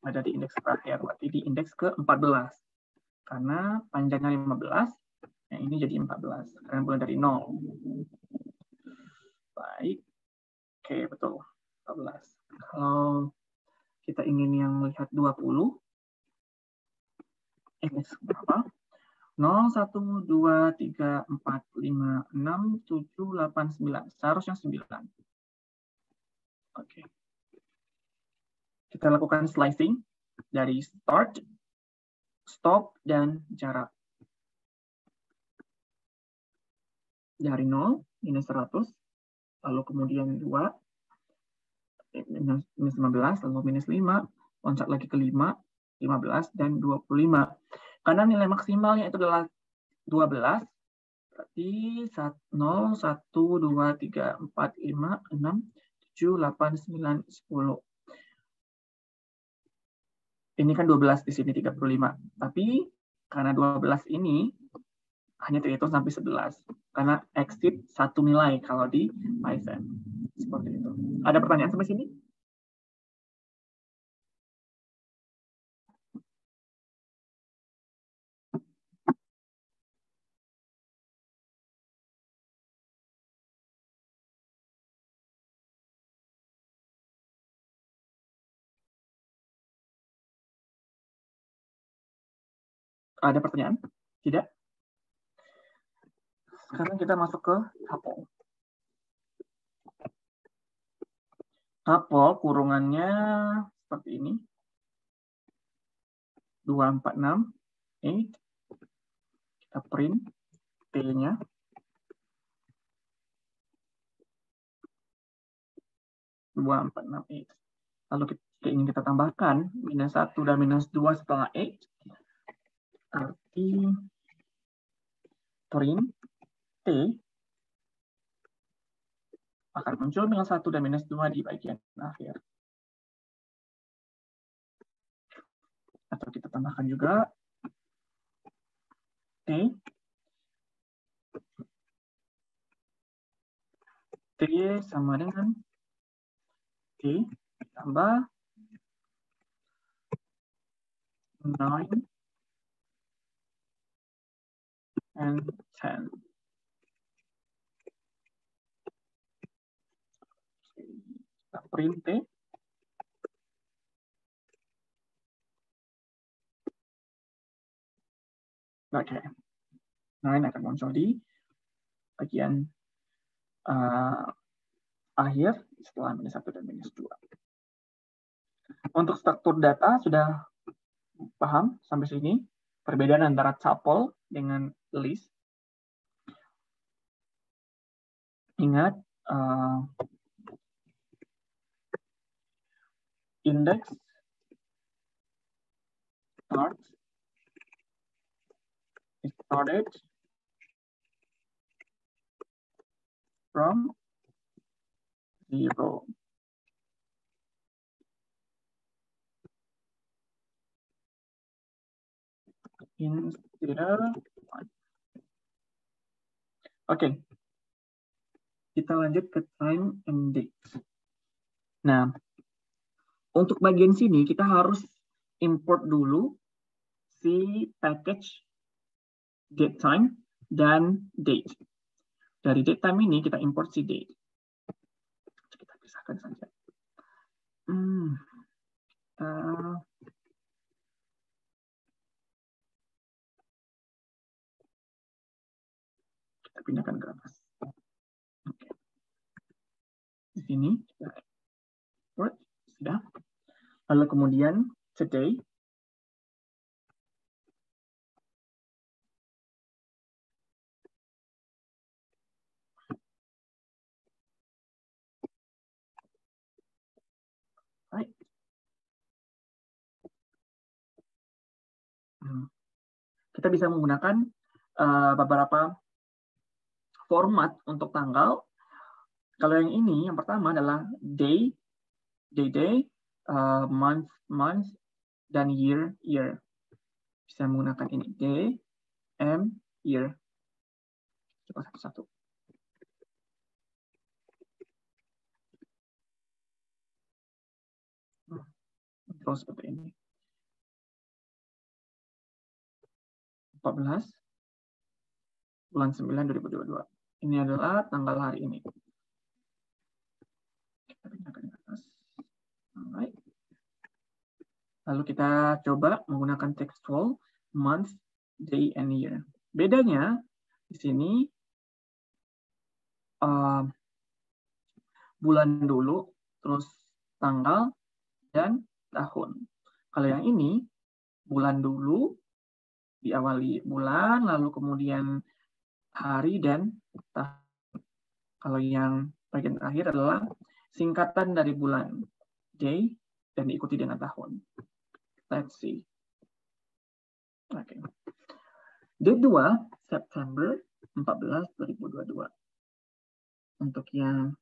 ada di indeks terakhir, berarti di indeks ke 14. Karena panjangnya 15, yang ini jadi 14. Karena mulai dari 0. Baik. Oke, betul. 14. Kalau kita ingin yang melihat 20, indeks berapa? 0, 1, 2, 3, 4, 5, 6, 7, 8, 9. Seharusnya 9. Oke. Kita lakukan slicing dari start, stop, dan jarak. Dari 0, minus 100, lalu kemudian 2, minus 15, lalu minus 5, loncat lagi ke 5, 15, dan 25. Karena nilai maksimalnya itu adalah 12, berarti 0, 1, 2, 3, 4, 5, 6, 7, 8, 9, 10. Ini kan 12 di sini 35. Tapi karena 12 ini hanya terhitung sampai 11. Karena exit satu nilai kalau di Python. Seperti itu. Ada pertanyaan sampai sini? Ada pertanyaan? Tidak? Sekarang kita masuk ke tuple. Tuple kurungannya seperti ini. 2, 4, 6, 8. Kita print T-nya. Dua, 4, 6, 8. Lalu ingin kita tambahkan minus 1 dan minus 2 setelah 8. Arti print T akan muncul minus 1 dan minus 2 di bagian akhir. Atau kita tambahkan juga T. T sama dengan T ditambah 9 and 10. Kita print T. Oke. 9 akan muncul di bagian akhir setelah -1 dan -2. Untuk struktur data sudah paham sampai sini? Perbedaan antara tuple dengan list. Ingat, index started from 0. Instead of 1. Oke. Kita lanjut ke time and date. Nah, untuk bagian sini kita harus import dulu si package datetime dan date. Dari datetime ini kita import si date. Kita pisahkan saja. Kita pindahkan ke atas. Oke. Di sini kita import sudah. Lalu kemudian today. Right. Kita bisa menggunakan beberapa format untuk tanggal. Kalau yang ini, yang pertama adalah day, month, dan year. Bisa menggunakan ini, day, year. Coba satu-satu. Terus seperti ini. 14 bulan 9 2022. Ini adalah tanggal hari ini. Kita pindahkan ke atas. Alright. Lalu kita coba menggunakan textual month, day, and year. Bedanya di sini bulan dulu, terus tanggal dan tahun. Kalau yang ini bulan dulu, diawali bulan, lalu kemudian hari dan tahun. Kalau yang bagian terakhir adalah singkatan dari bulan, day, dan diikuti dengan tahun. Let's see. Oke. Date 2, September 14, 2022. Untuk yang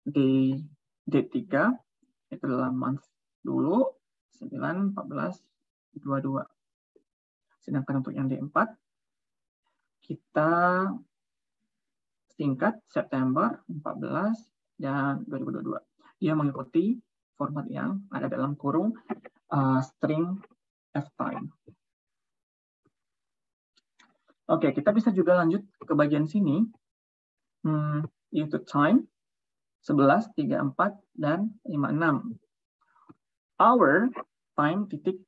date 3, itu adalah month dulu, 9, 14, 22. Sedangkan untuk yang D4, kita singkat September 14 dan 2022. Dia mengikuti format yang ada dalam kurung string ftime. Oke, kita bisa juga lanjut ke bagian sini, yaitu time, 11, 34, dan 56. Hour, time, titik,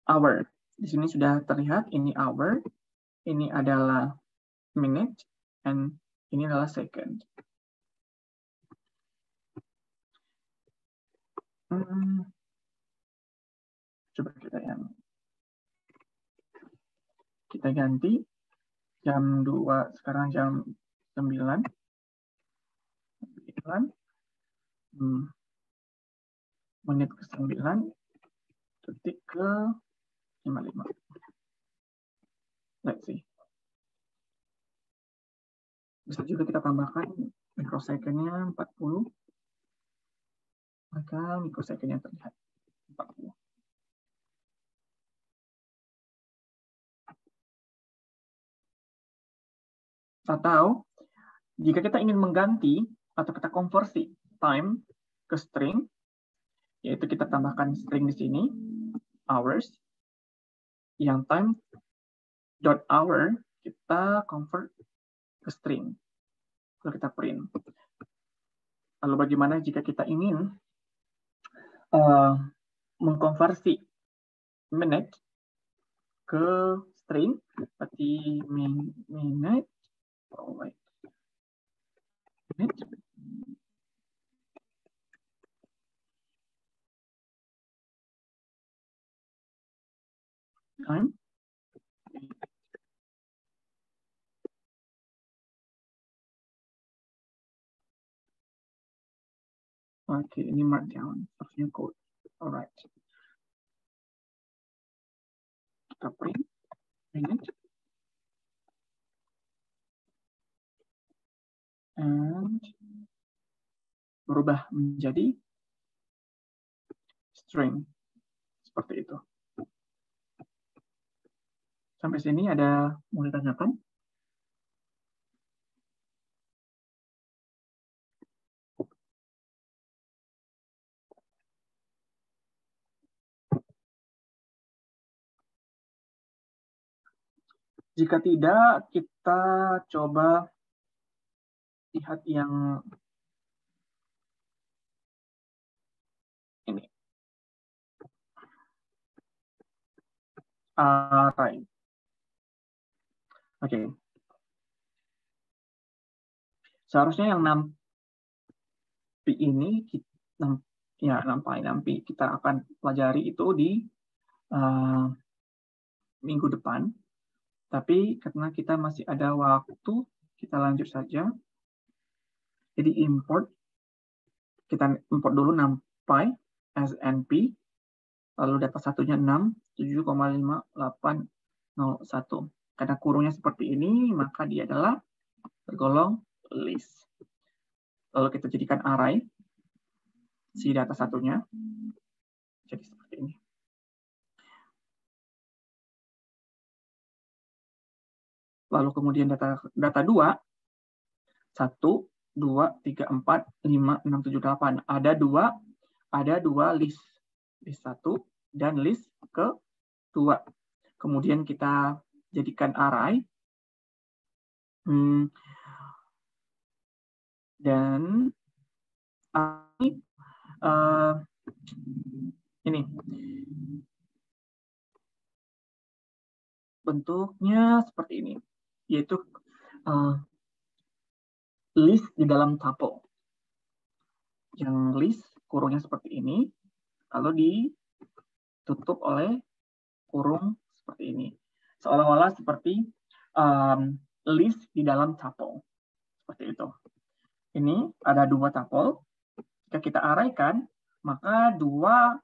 hour. Di sini sudah terlihat, ini hour, ini adalah minute, and ini adalah second. Coba kita ganti jam 2, sekarang jam 9. Menit ke 9, detik ke 55. Let's see. Bisa juga kita tambahkan microsecond-nya 40. Maka microsecond-nya terlihat. 40. Atau jika kita ingin mengganti atau kita konversi time ke string, yaitu kita tambahkan string di sini, hours, yang time dot hour kita convert ke string, lalu kita print. Lalu bagaimana jika kita ingin mengkonversi minute ke string, seperti minute, minute, time, oke, ini markdown, harusnya code, alright. Kita print minute, and berubah menjadi string, seperti itu. Sampai sini ada mau ditanyakan? Jika tidak, kita coba lihat yang ini. Array. Oke. Seharusnya yang nampi ini, nampi kita akan pelajari itu di minggu depan. Tapi karena kita masih ada waktu, kita lanjut saja. Jadi import, kita import dulu numpy as np, lalu data satunya 6, 7,5801. Karena kurungnya seperti ini, maka dia adalah tergolong list. Lalu kita jadikan array, si data satunya, jadi seperti ini. Lalu kemudian data 2, 1, 2, 3, 4, 5, 6, 7, 8. Ada dua list. List 1 dan list ke-2. Kemudian kita jadikan array. Dan ini bentuknya seperti ini, yaitu list di dalam tuple. Yang list kurungnya seperti ini, lalu ditutup oleh kurung seperti ini. Seolah-olah seperti list di dalam tuple. Seperti itu. Ini ada 2 tuple. Jika kita arraykan, maka 2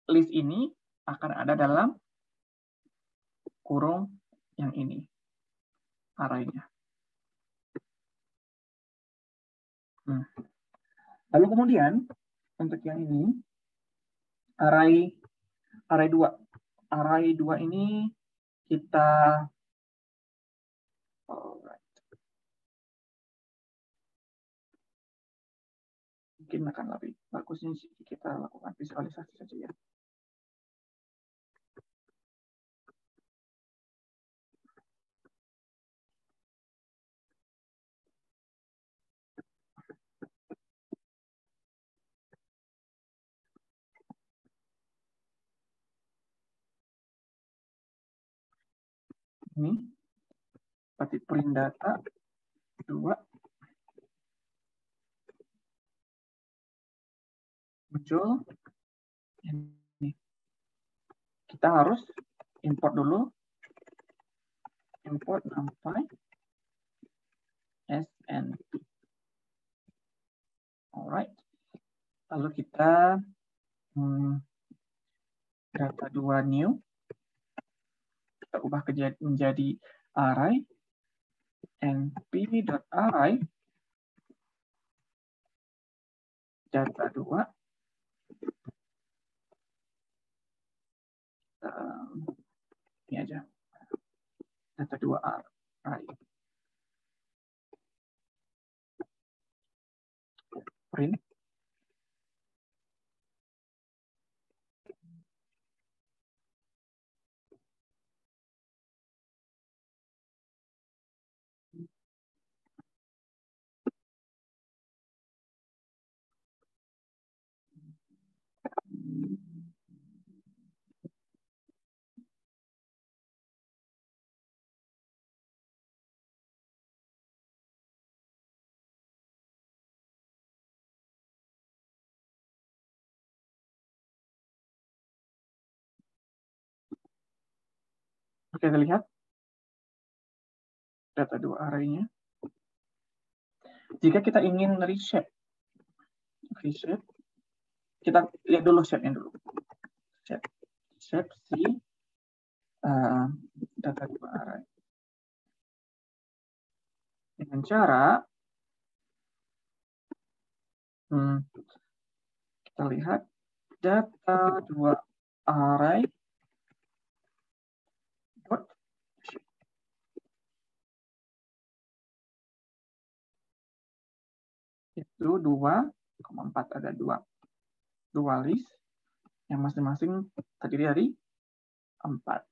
list ini akan ada dalam kurung yang ini. Arraynya. Lalu kemudian untuk yang ini array 2. Array 2 ini kita mungkin akan lebih bagusnya kita lakukan visualisasi saja ya. Ini seperti print data 2 muncul ini. Kita harus import dulu, import numpy snp. Alright, lalu kita data 2 new, kita ubah menjadi array np.array data 2 Ini aja. Data 2R. Right. Print. Oke, terlihat data 2 array-nya. Jika kita ingin reshape, kita lihat dulu shape-nya dulu. Shape si data 2 array. Dengan cara kita lihat data 2 array dot shape. Itu 2,4 ada dua list yang masing-masing terdiri dari 4.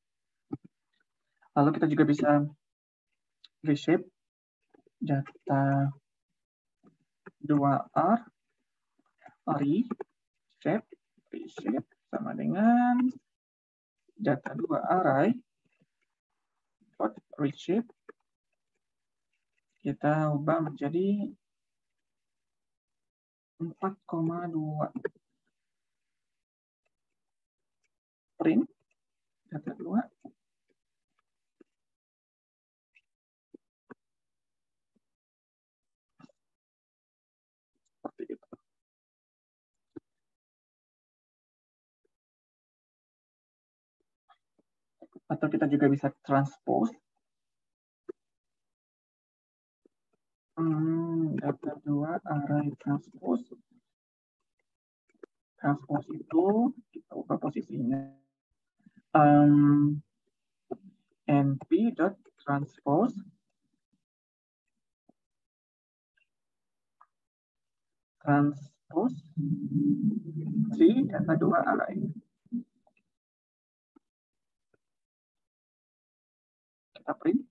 Lalu kita juga bisa reshape data 2R reshape sama dengan data 2 array dot reshape kita ubah menjadi 4,2 print data 2 seperti itu. Atau kita juga bisa transpose data 2 array transpose. Transpose itu kita ubah posisinya np.transpose si data 2 array. Kita print.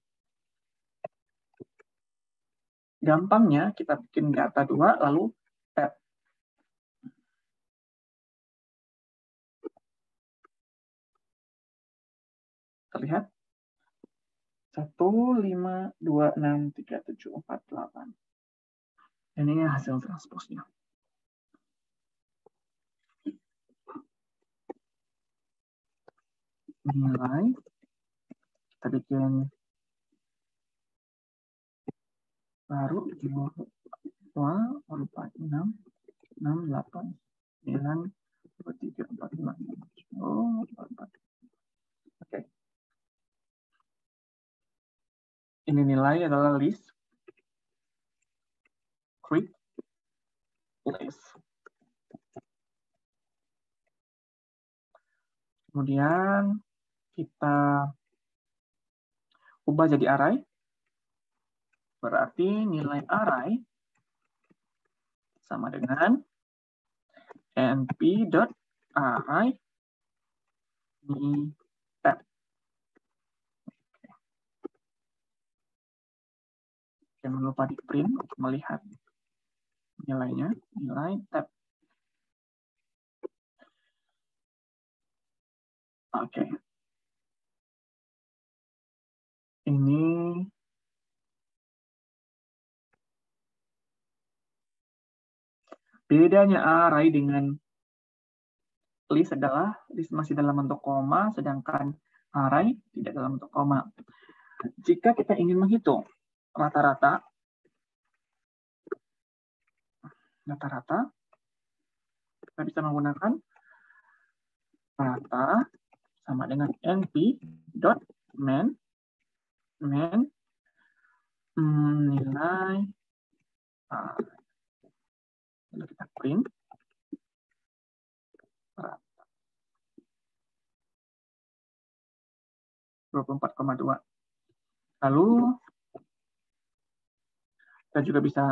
Gampangnya kita bikin data 2 lalu tab. Terlihat 1526378. Ini hasil transpose-nya. Nilai kita bikin baru 2 4 6 6 8 9 2 3 4 5 oh 4. Oke. Ini nilai adalah list create list. Kemudian kita ubah jadi array. Berarti nilai array sama dengan np.array di tab. Jangan lupa di print untuk melihat nilainya, nilai tab. Oke. Ini bedanya array dengan list adalah list masih dalam bentuk koma, sedangkan array tidak dalam bentuk koma. Jika kita ingin menghitung rata-rata, kita bisa menggunakan rata sama dengan np.main nilai lalu kita print rata. 24,2. Lalu kita juga bisa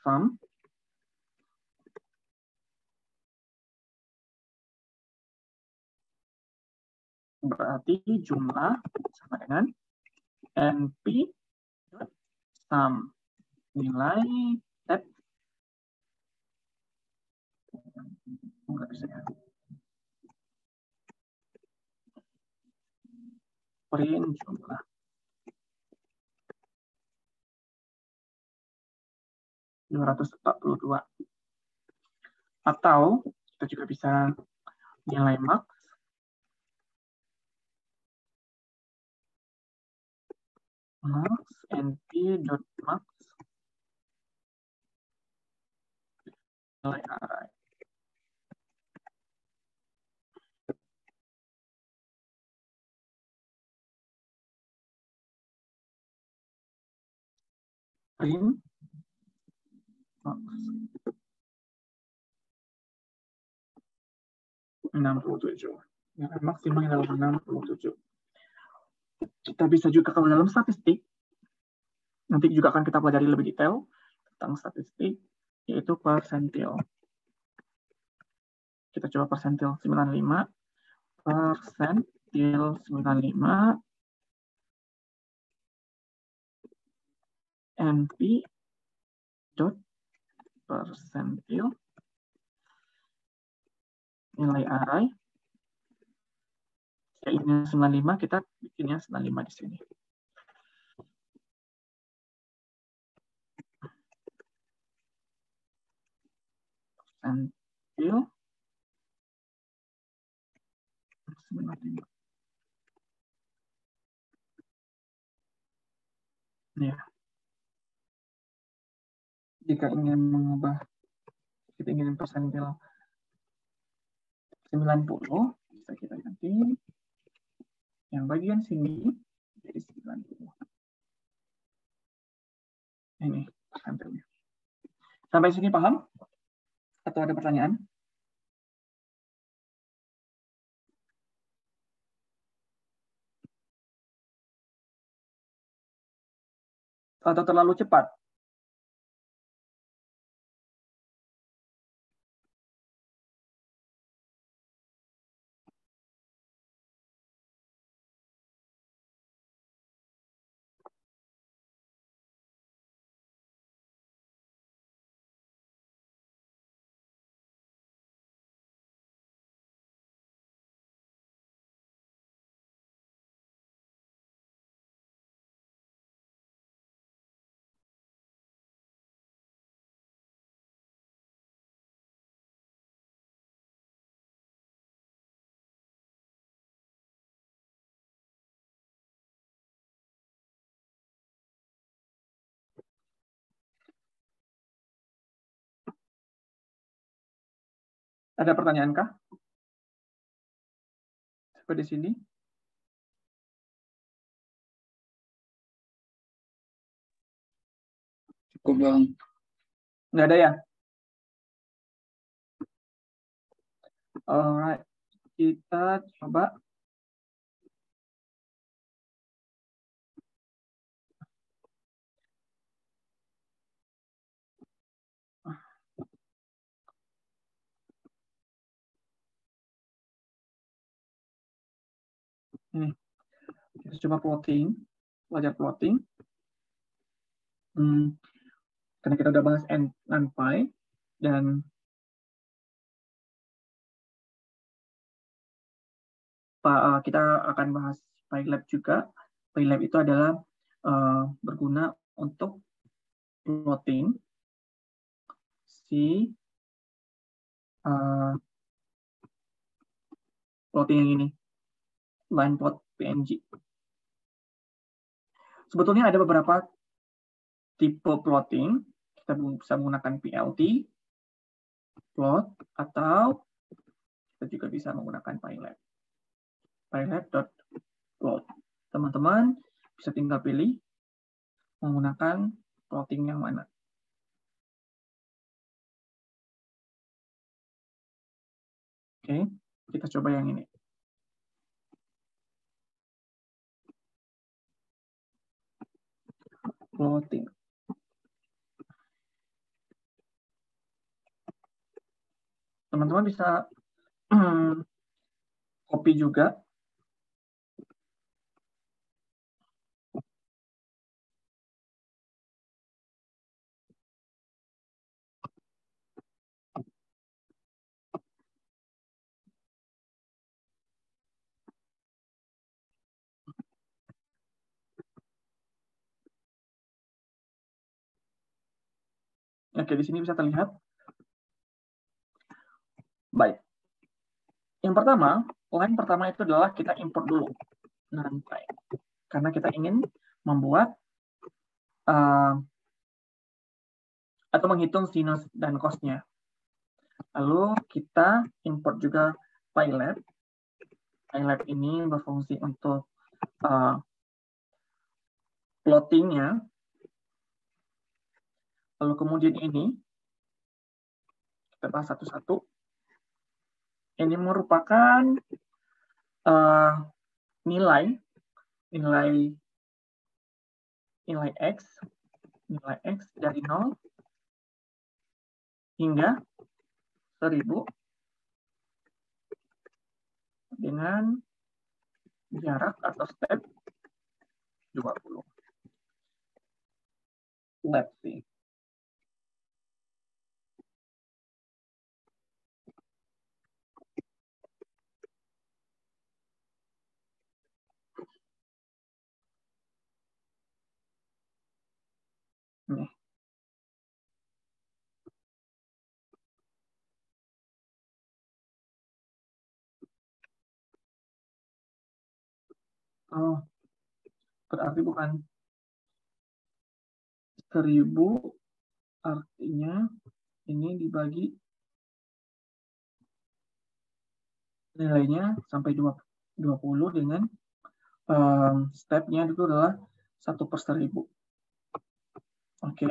sum. Berarti jumlah sama dengan NP sum. Nilai tab. Nggak bisa ya. Print jumlah. (242). Atau kita juga bisa nilai max np.max nilai array. Print max 67. Nilai maksimal adalah 67. Kita bisa juga kalau dalam statistik, nanti juga akan kita pelajari lebih detail tentang statistik, yaitu persentil. Kita coba persentil 95. Persentil 95 NP dot persentil nilai array. Ya, ini 95, kita bikinnya 95 di sini. Persentil 95. Ya. Jika ingin mengubah, kita ingin persentil 90, bisa kita ganti yang bagian sini jadi 90. Ini persentilnya. Sampai sini paham? Atau ada pertanyaan? Atau terlalu cepat? Ada pertanyaan kah? Seperti di sini. Cukup Bang. Nggak ada ya? Alright. Kita coba. Ini. Kita coba plotting. Belajar plotting. Karena kita udah bahas NumPy. Dan kita akan bahas PyLab juga. PyLab itu adalah berguna untuk plotting si plotting yang ini, line plot PNG. Sebetulnya ada beberapa tipe plotting. Kita bisa menggunakan PLT, plot, atau kita juga bisa menggunakan PyLab. PyLab.plot. Teman-teman bisa tinggal pilih menggunakan plotting yang mana. Oke, kita coba yang ini. Plotting. Teman-teman bisa copy juga. Oke, di sini bisa terlihat. Baik. Yang pertama, line pertama itu adalah kita import dulu nanti, karena kita ingin membuat atau menghitung sinus dan cosnya. Lalu kita import juga PyLab. PyLab ini berfungsi untuk plottingnya. Lalu kemudian ini kita bahas satu-satu. Ini merupakan nilai X dari 0 hingga 1000 dengan jarak atau step 20. Let's see. Nih. Oh, berarti bukan 1000, artinya ini dibagi nilainya sampai 20 dengan stepnya itu adalah 1/1000. Oke,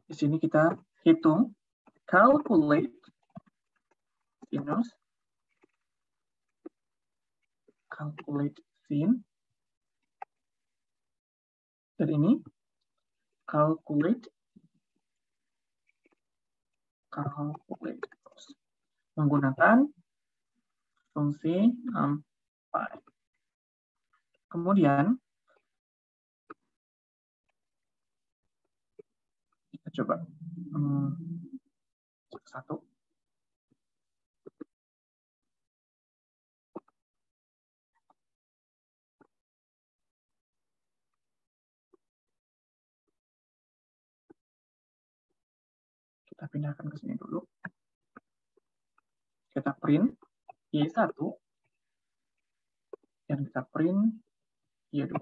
di sini kita hitung calculate sinus, calculate sin, dan ini calculate menggunakan fungsi NumPy. Kemudian kita coba satu. Kita pindahkan ke sini dulu. Kita print Y1 dan kita print Y2.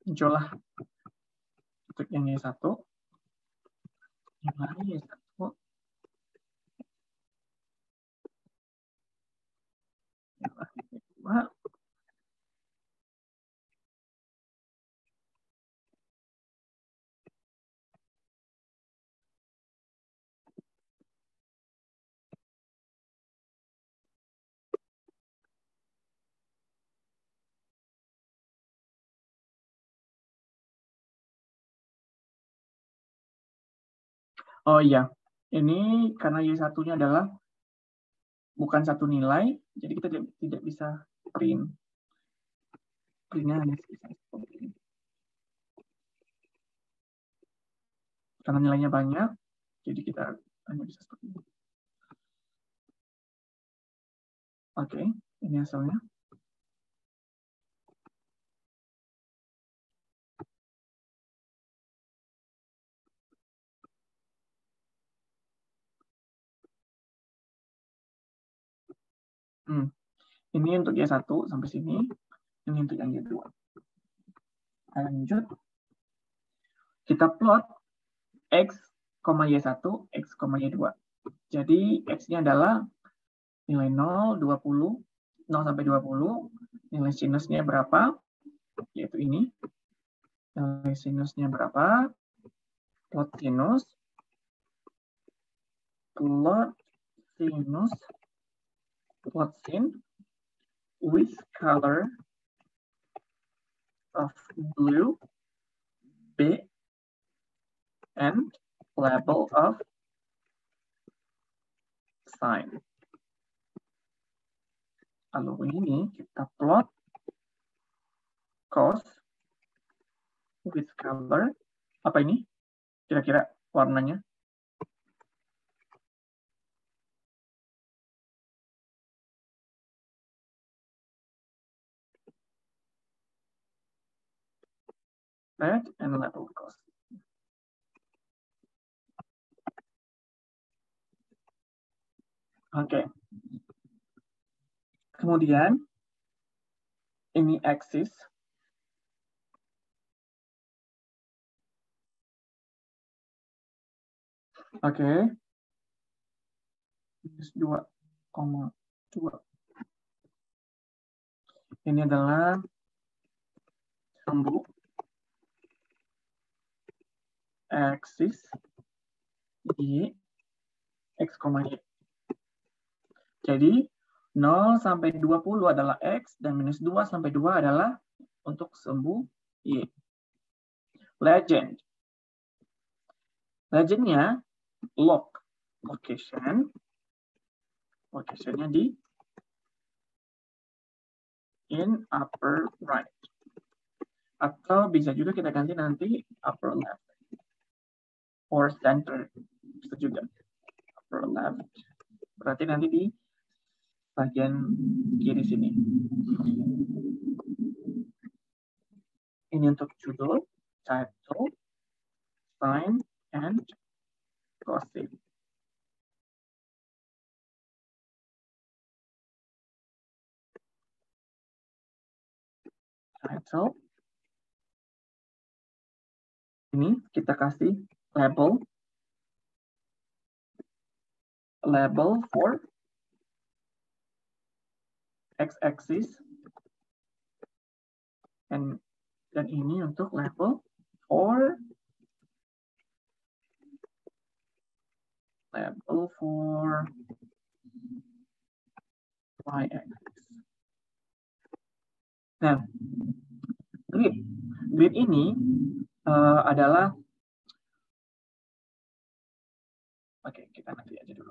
Muncullah untuk yang Y1. Yang lain Y1. Yang lain Y2. Oh iya, ini karena Y1-nya adalah bukan satu nilai, jadi kita tidak bisa print. Printnya hanya seperti ini. Karena nilainya banyak, jadi kita hanya bisa seperti ini. Oke, ini hasilnya. Ini untuk Y1 sampai sini, ini untuk yang Y2. Lanjut. Kita plot X, Y1, X, Y2. Jadi X-nya adalah nilai 0, 20, 0 sampai 20, nilai sinusnya berapa, yaitu ini. Nilai sinusnya berapa? Plot sinus. Plot sinus. Plot sin with color of blue, B, and label of sine. Lalu ini kita plot cos with color. Apa ini? Kira-kira warnanya? Red and label cos. Oke. Kemudian ini axis. Oke. Minus 2,2. Ini adalah sumbu axis Y, X, Y. Jadi 0 sampai 20 adalah X dan minus 2 sampai 2 adalah untuk sumbu Y. Legend. Legendnya location. Locationnya di in upper right. Atau bisa juga kita ganti nanti upper left. Or center. Bisa juga. Upper left. Berarti nanti di bagian kiri sini. Ini untuk judul, title, sign, and gossip. Title. Ini kita kasih label. Label for x-axis. Dan ini untuk label for y-axis. Nah, grid ini adalah kita nanti aja dulu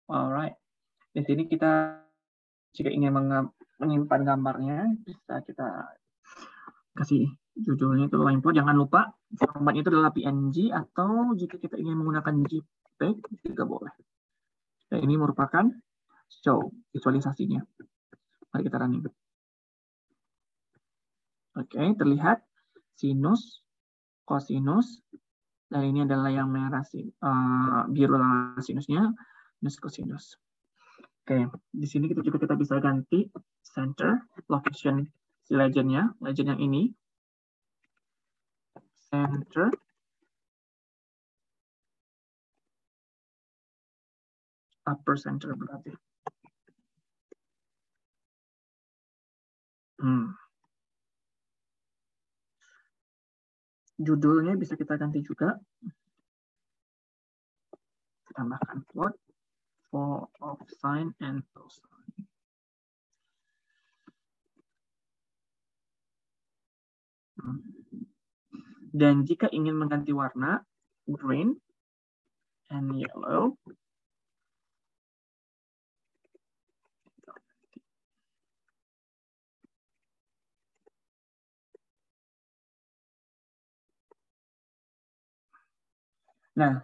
Alright. Di sini kita jika ingin menyimpan gambarnya bisa kita kasih judulnya itu line plot. Jangan lupa formatnya itu adalah PNG atau jika kita ingin menggunakan JPEG juga boleh. Dan ini merupakan show visualisasinya. Mari kita running. Oke, terlihat sinus, kosinus, dan ini adalah yang merah biru sinusnya, minus kosinus. Oke, di sini kita bisa ganti center, location si legend yang ini, center, upper center berarti. Judulnya bisa kita ganti juga. Tambahkan plot for of sign and cosine. Dan jika ingin mengganti warna, green and yellow. Nah,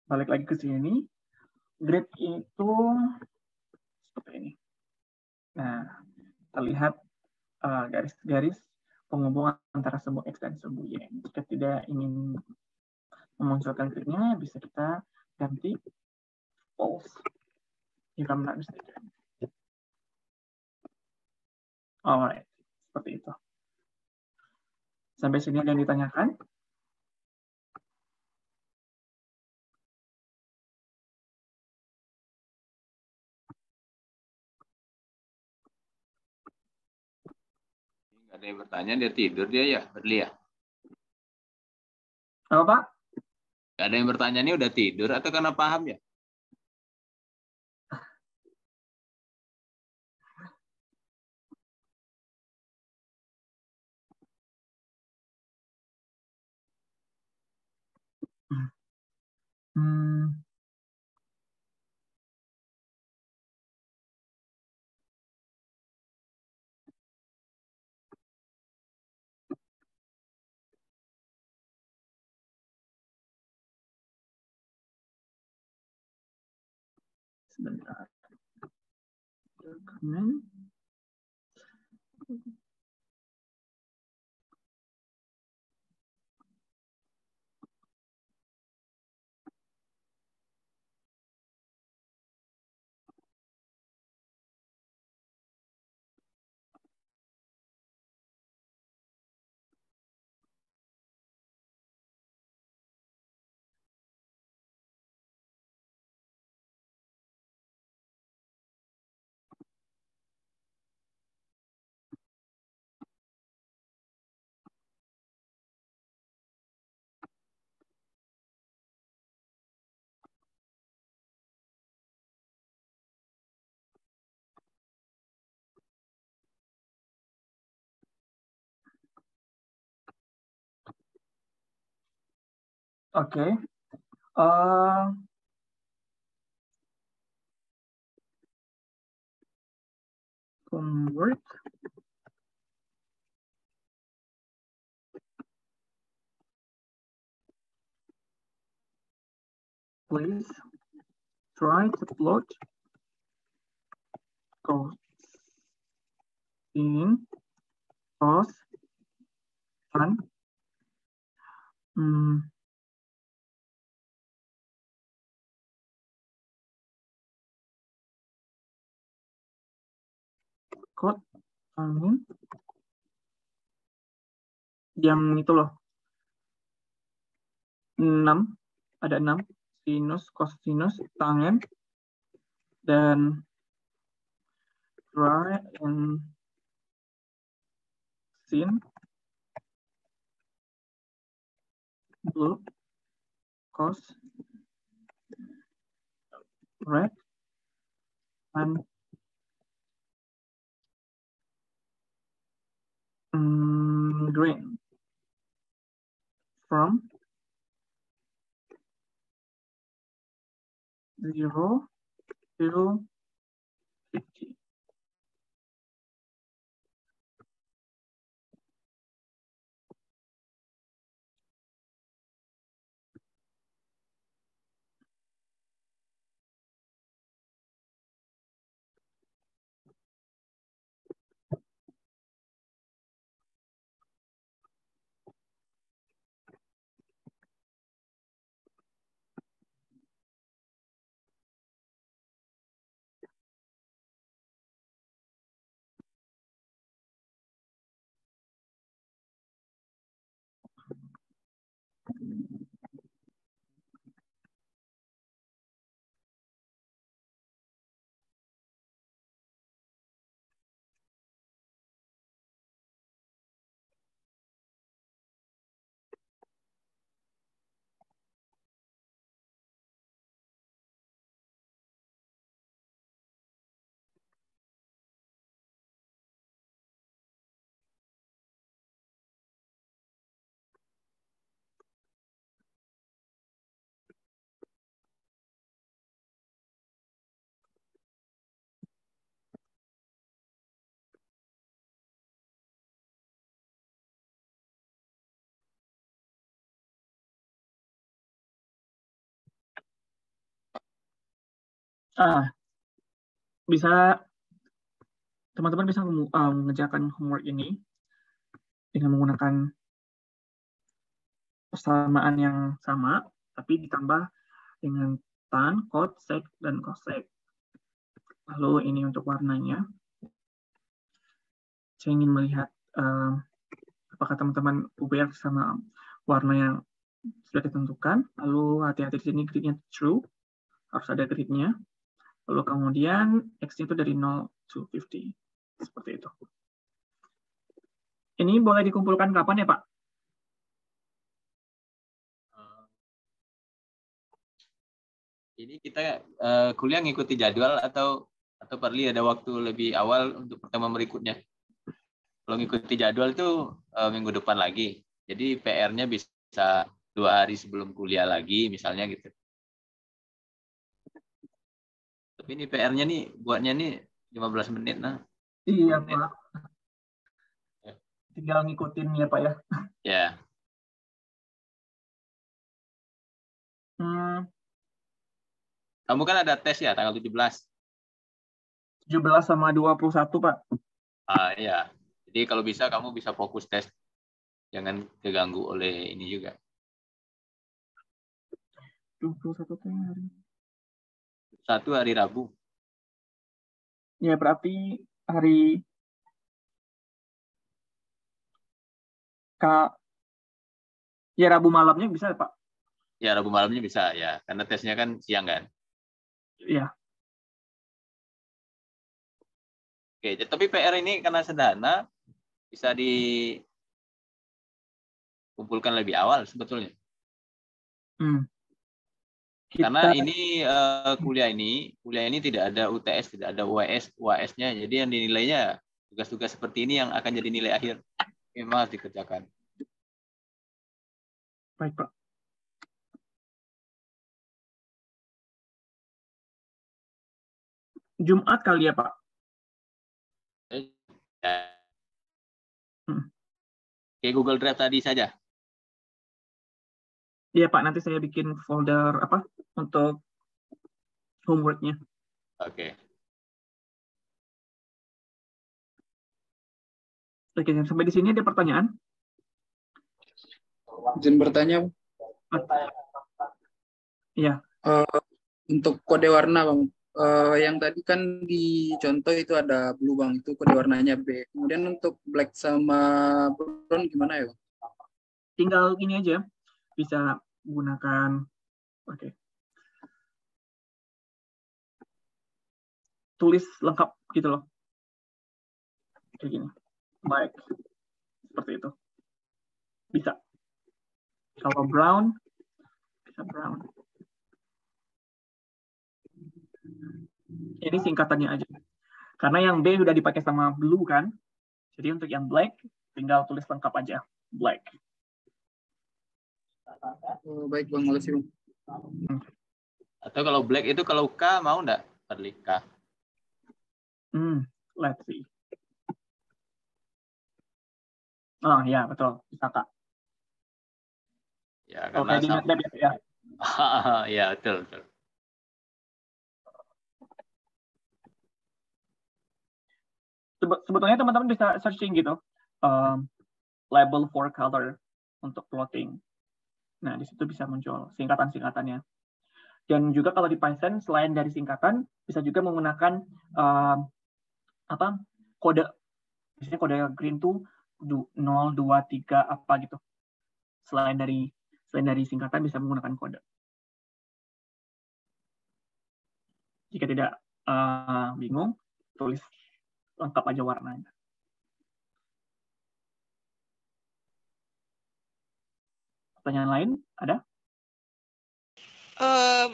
balik lagi ke sini. Grid itu seperti ini. Nah, terlihat garis-garis penghubung antara sumbu X dan sumbu Y. Jika tidak ingin memunculkan gridnya, bisa kita ganti false. Jika not mistaken. Alright, seperti itu. Sampai sini ada yang ditanyakan? Ada yang bertanya dia tidur dia ya, Berli ya? Apa Pak? Ada yang bertanya ini udah tidur atau karena paham ya? Hmm. Sebentar. Dokumen. Oke. Homework. Please try to plot cosine, cos, tan, cot, angin, yang itu loh. 6, ada 6, sinus, cosinus, tangen, dan try and sin, blue, cos, red, and green from 0 to 50. Bisa teman-teman bisa mengerjakan homework ini dengan menggunakan persamaan yang sama, tapi ditambah dengan tan, cot, sec, dan cosec. Lalu ini untuk warnanya. Saya ingin melihat apakah teman-teman aware sama warna yang sudah ditentukan. Lalu hati-hati di sini gridnya true, harus ada gridnya. Lalu kemudian X itu dari 0 to 50. Seperti itu. Ini boleh dikumpulkan kapan ya, Pak? Ini kita kuliah ngikuti jadwal atau perlu ada waktu lebih awal untuk pertemuan berikutnya? Kalau ngikuti jadwal itu minggu depan lagi. Jadi PR-nya bisa 2 hari sebelum kuliah lagi, misalnya gitu. Tapi ini PR-nya nih, buatnya nih 15 menit. Nah. Iya, 10 menit. Pak. Tinggal ngikutin ya, Pak ya. Ya. Kamu kan ada tes ya, tanggal 17. 17 sama 21, Pak. Ya. Jadi kalau bisa kamu bisa fokus tes. Jangan terganggu oleh ini juga. 21 hari. 1 hari Rabu. Ya, berarti hari ya Rabu malamnya bisa, Pak? Ya, Rabu malamnya bisa ya, karena tesnya kan siang kan. Iya. Oke, tapi PR ini karena sederhana bisa dikumpulkan lebih awal sebetulnya. Karena ini kuliah ini tidak ada UTS, tidak ada UAS-nya. Jadi yang dinilainya tugas-tugas seperti ini yang akan jadi nilai akhir. Memang harus dikerjakan. Baik, Pak. Jumat kali ya, Pak? Kayak Google Drive tadi saja. Iya, Pak. Nanti saya bikin folder untuk homework-nya. Oke. Oke, sampai di sini ada pertanyaan? Izin bertanya. Iya. Untuk kode warna, Bang. Yang tadi kan di contoh itu ada blue, Bang. Itu kode warnanya B. Kemudian untuk black sama brown gimana ya, Bang? Tinggal ini aja. Bisa gunakan. Oke. Tulis lengkap gitu loh. Kayak gini. Baik. Seperti itu. Bisa. Kalau brown, bisa brown. Ini singkatannya aja. Karena yang B udah dipakai sama blue kan. Jadi untuk yang black, tinggal tulis lengkap aja. Black. Oh, baik, Bang. Makasih, Bang. Atau kalau black itu kalau K mau enggak? Perli K. Let's see. Oh ya, betul. Bisa, Kak. Ya, karena di MATLAB ya. Ya, betul. Sebetulnya teman-teman bisa searching gitu. Label for color untuk plotting. Nah, di situ bisa muncul singkatan-singkatannya. Dan juga kalau di Python, selain dari singkatan, bisa juga menggunakan kode. Biasanya kode green tuh 0, 2, 3, apa gitu. Selain dari singkatan, bisa menggunakan kode. Jika tidak bingung, tulis lengkap aja warnanya. Pertanyaan lain ada?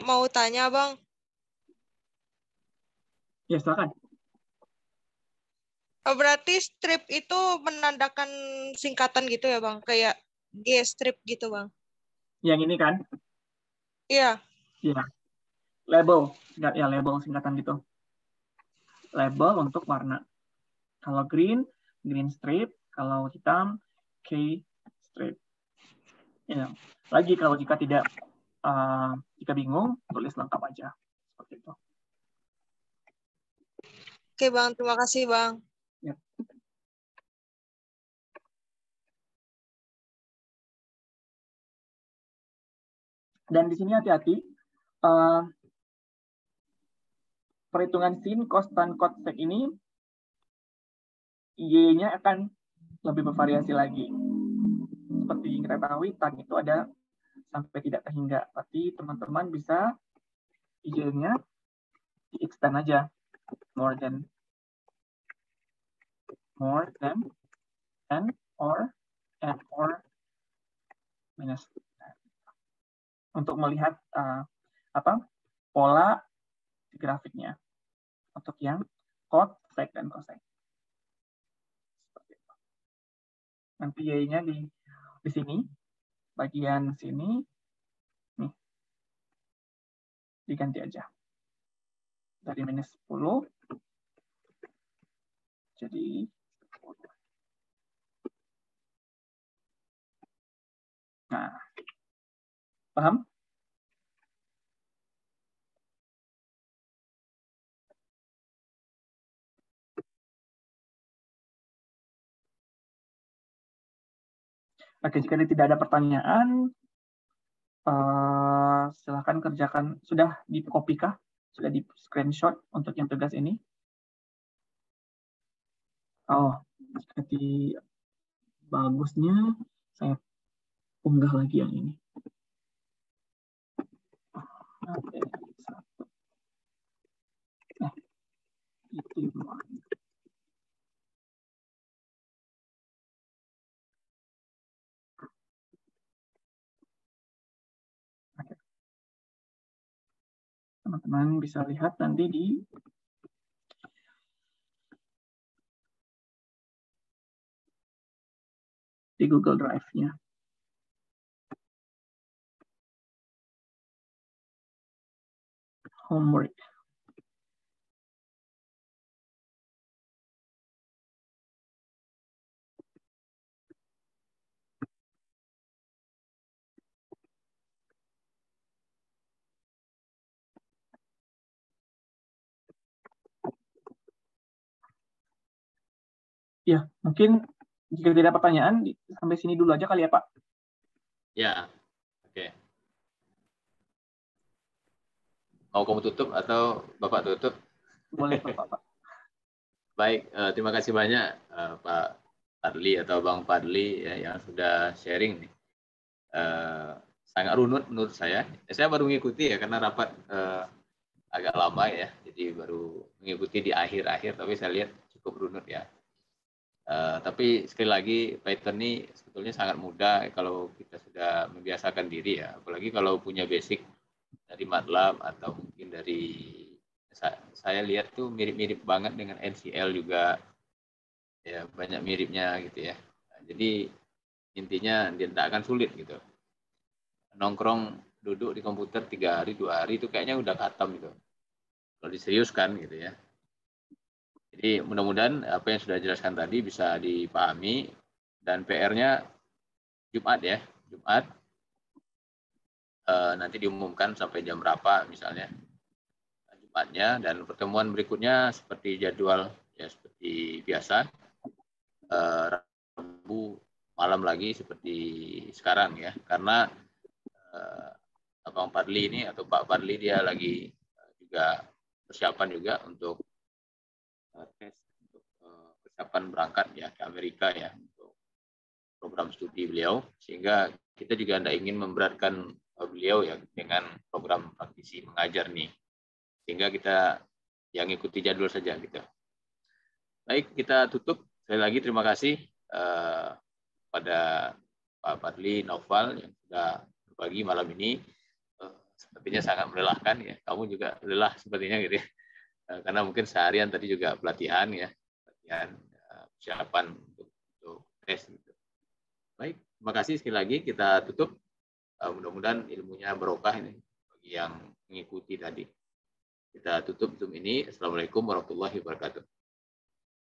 Mau tanya, Bang. Ya, silakan. Berarti strip itu menandakan singkatan gitu ya, Bang? Kayak G strip gitu, Bang? Yang ini kan? Iya. Iya. Label. Ya, label singkatan gitu. Label untuk warna. Kalau green strip. Kalau hitam, K strip. Ya. Lagi kalau jika bingung, tulis lengkap aja. Seperti itu. Oke, Bang. Terima kasih, Bang. Ya. Dan di sini hati-hati. Perhitungan sin, cos, tan, cosec ini Y-nya akan lebih bervariasi lagi. Seperti yang kita ketahui, tan itu ada sampai tidak terhingga. Berarti teman-teman bisa Y-nya di-extend aja. More than, and or and or minus 10. Untuk melihat pola grafiknya untuk yang cot, sec, dan cosec. Nanti y-nya di sini, bagian sini, nih, diganti aja. Dari minus 10, jadi 10. Nah, paham? Oke, jika tidak ada pertanyaan, silakan kerjakan. Sudah di copy kah? Sudah di screenshot untuk yang tugas ini? Oh, seperti bagusnya saya unggah lagi yang ini. Oke, satu. Itu teman-teman bisa lihat nanti di Google Drive-nya. Homework. Ya, mungkin jika tidak ada pertanyaan, sampai sini dulu aja kali ya, Pak. Ya, oke. Mau kamu tutup atau Bapak tutup? Boleh, Pak. Baik, terima kasih banyak Pak Fadli atau Bang Fadli ya, yang sudah sharing nih. Sangat runut menurut saya. Saya baru mengikuti ya karena rapat agak lama ya, jadi baru mengikuti di akhir-akhir, tapi saya lihat cukup runut ya. Tapi sekali lagi Python ini sebetulnya sangat mudah kalau kita sudah membiasakan diri ya, apalagi kalau punya basic dari MATLAB atau mungkin dari saya lihat tuh mirip-mirip banget dengan NCL juga ya, banyak miripnya gitu ya. Jadi intinya dia tidak akan sulit gitu. Nongkrong duduk di komputer 3 hari 2 hari itu kayaknya udah khatam gitu kalau diseriuskan gitu ya. Jadi mudah-mudahan apa yang sudah dijelaskan tadi bisa dipahami, dan PR-nya Jumat ya, Jumat nanti diumumkan sampai jam berapa misalnya Jumatnya, dan pertemuan berikutnya seperti jadwal ya seperti biasa, Rabu malam lagi seperti sekarang ya, karena Abang Fadli ini atau Pak Fadli dia lagi juga persiapan juga untuk tes untuk persiapan berangkat ya ke Amerika ya untuk program studi beliau, sehingga kita juga tidak ingin memberatkan beliau ya dengan program praktisi mengajar nih, sehingga kita yang ikuti jadwal saja gitu. Baik, kita tutup. Sekali lagi terima kasih pada Pak Fadli Naufal yang sudah berbagi malam ini. Sepertinya sangat melelahkan ya. Kamu juga lelah sepertinya gitu ya. Karena mungkin seharian tadi juga pelatihan ya, pelatihan persiapan untuk tes gitu. Baik, terima kasih sekali lagi, kita tutup. Mudah-mudahan ilmunya barokah ini bagi yang mengikuti tadi. Kita tutup Zoom ini. Assalamualaikum warahmatullahi wabarakatuh.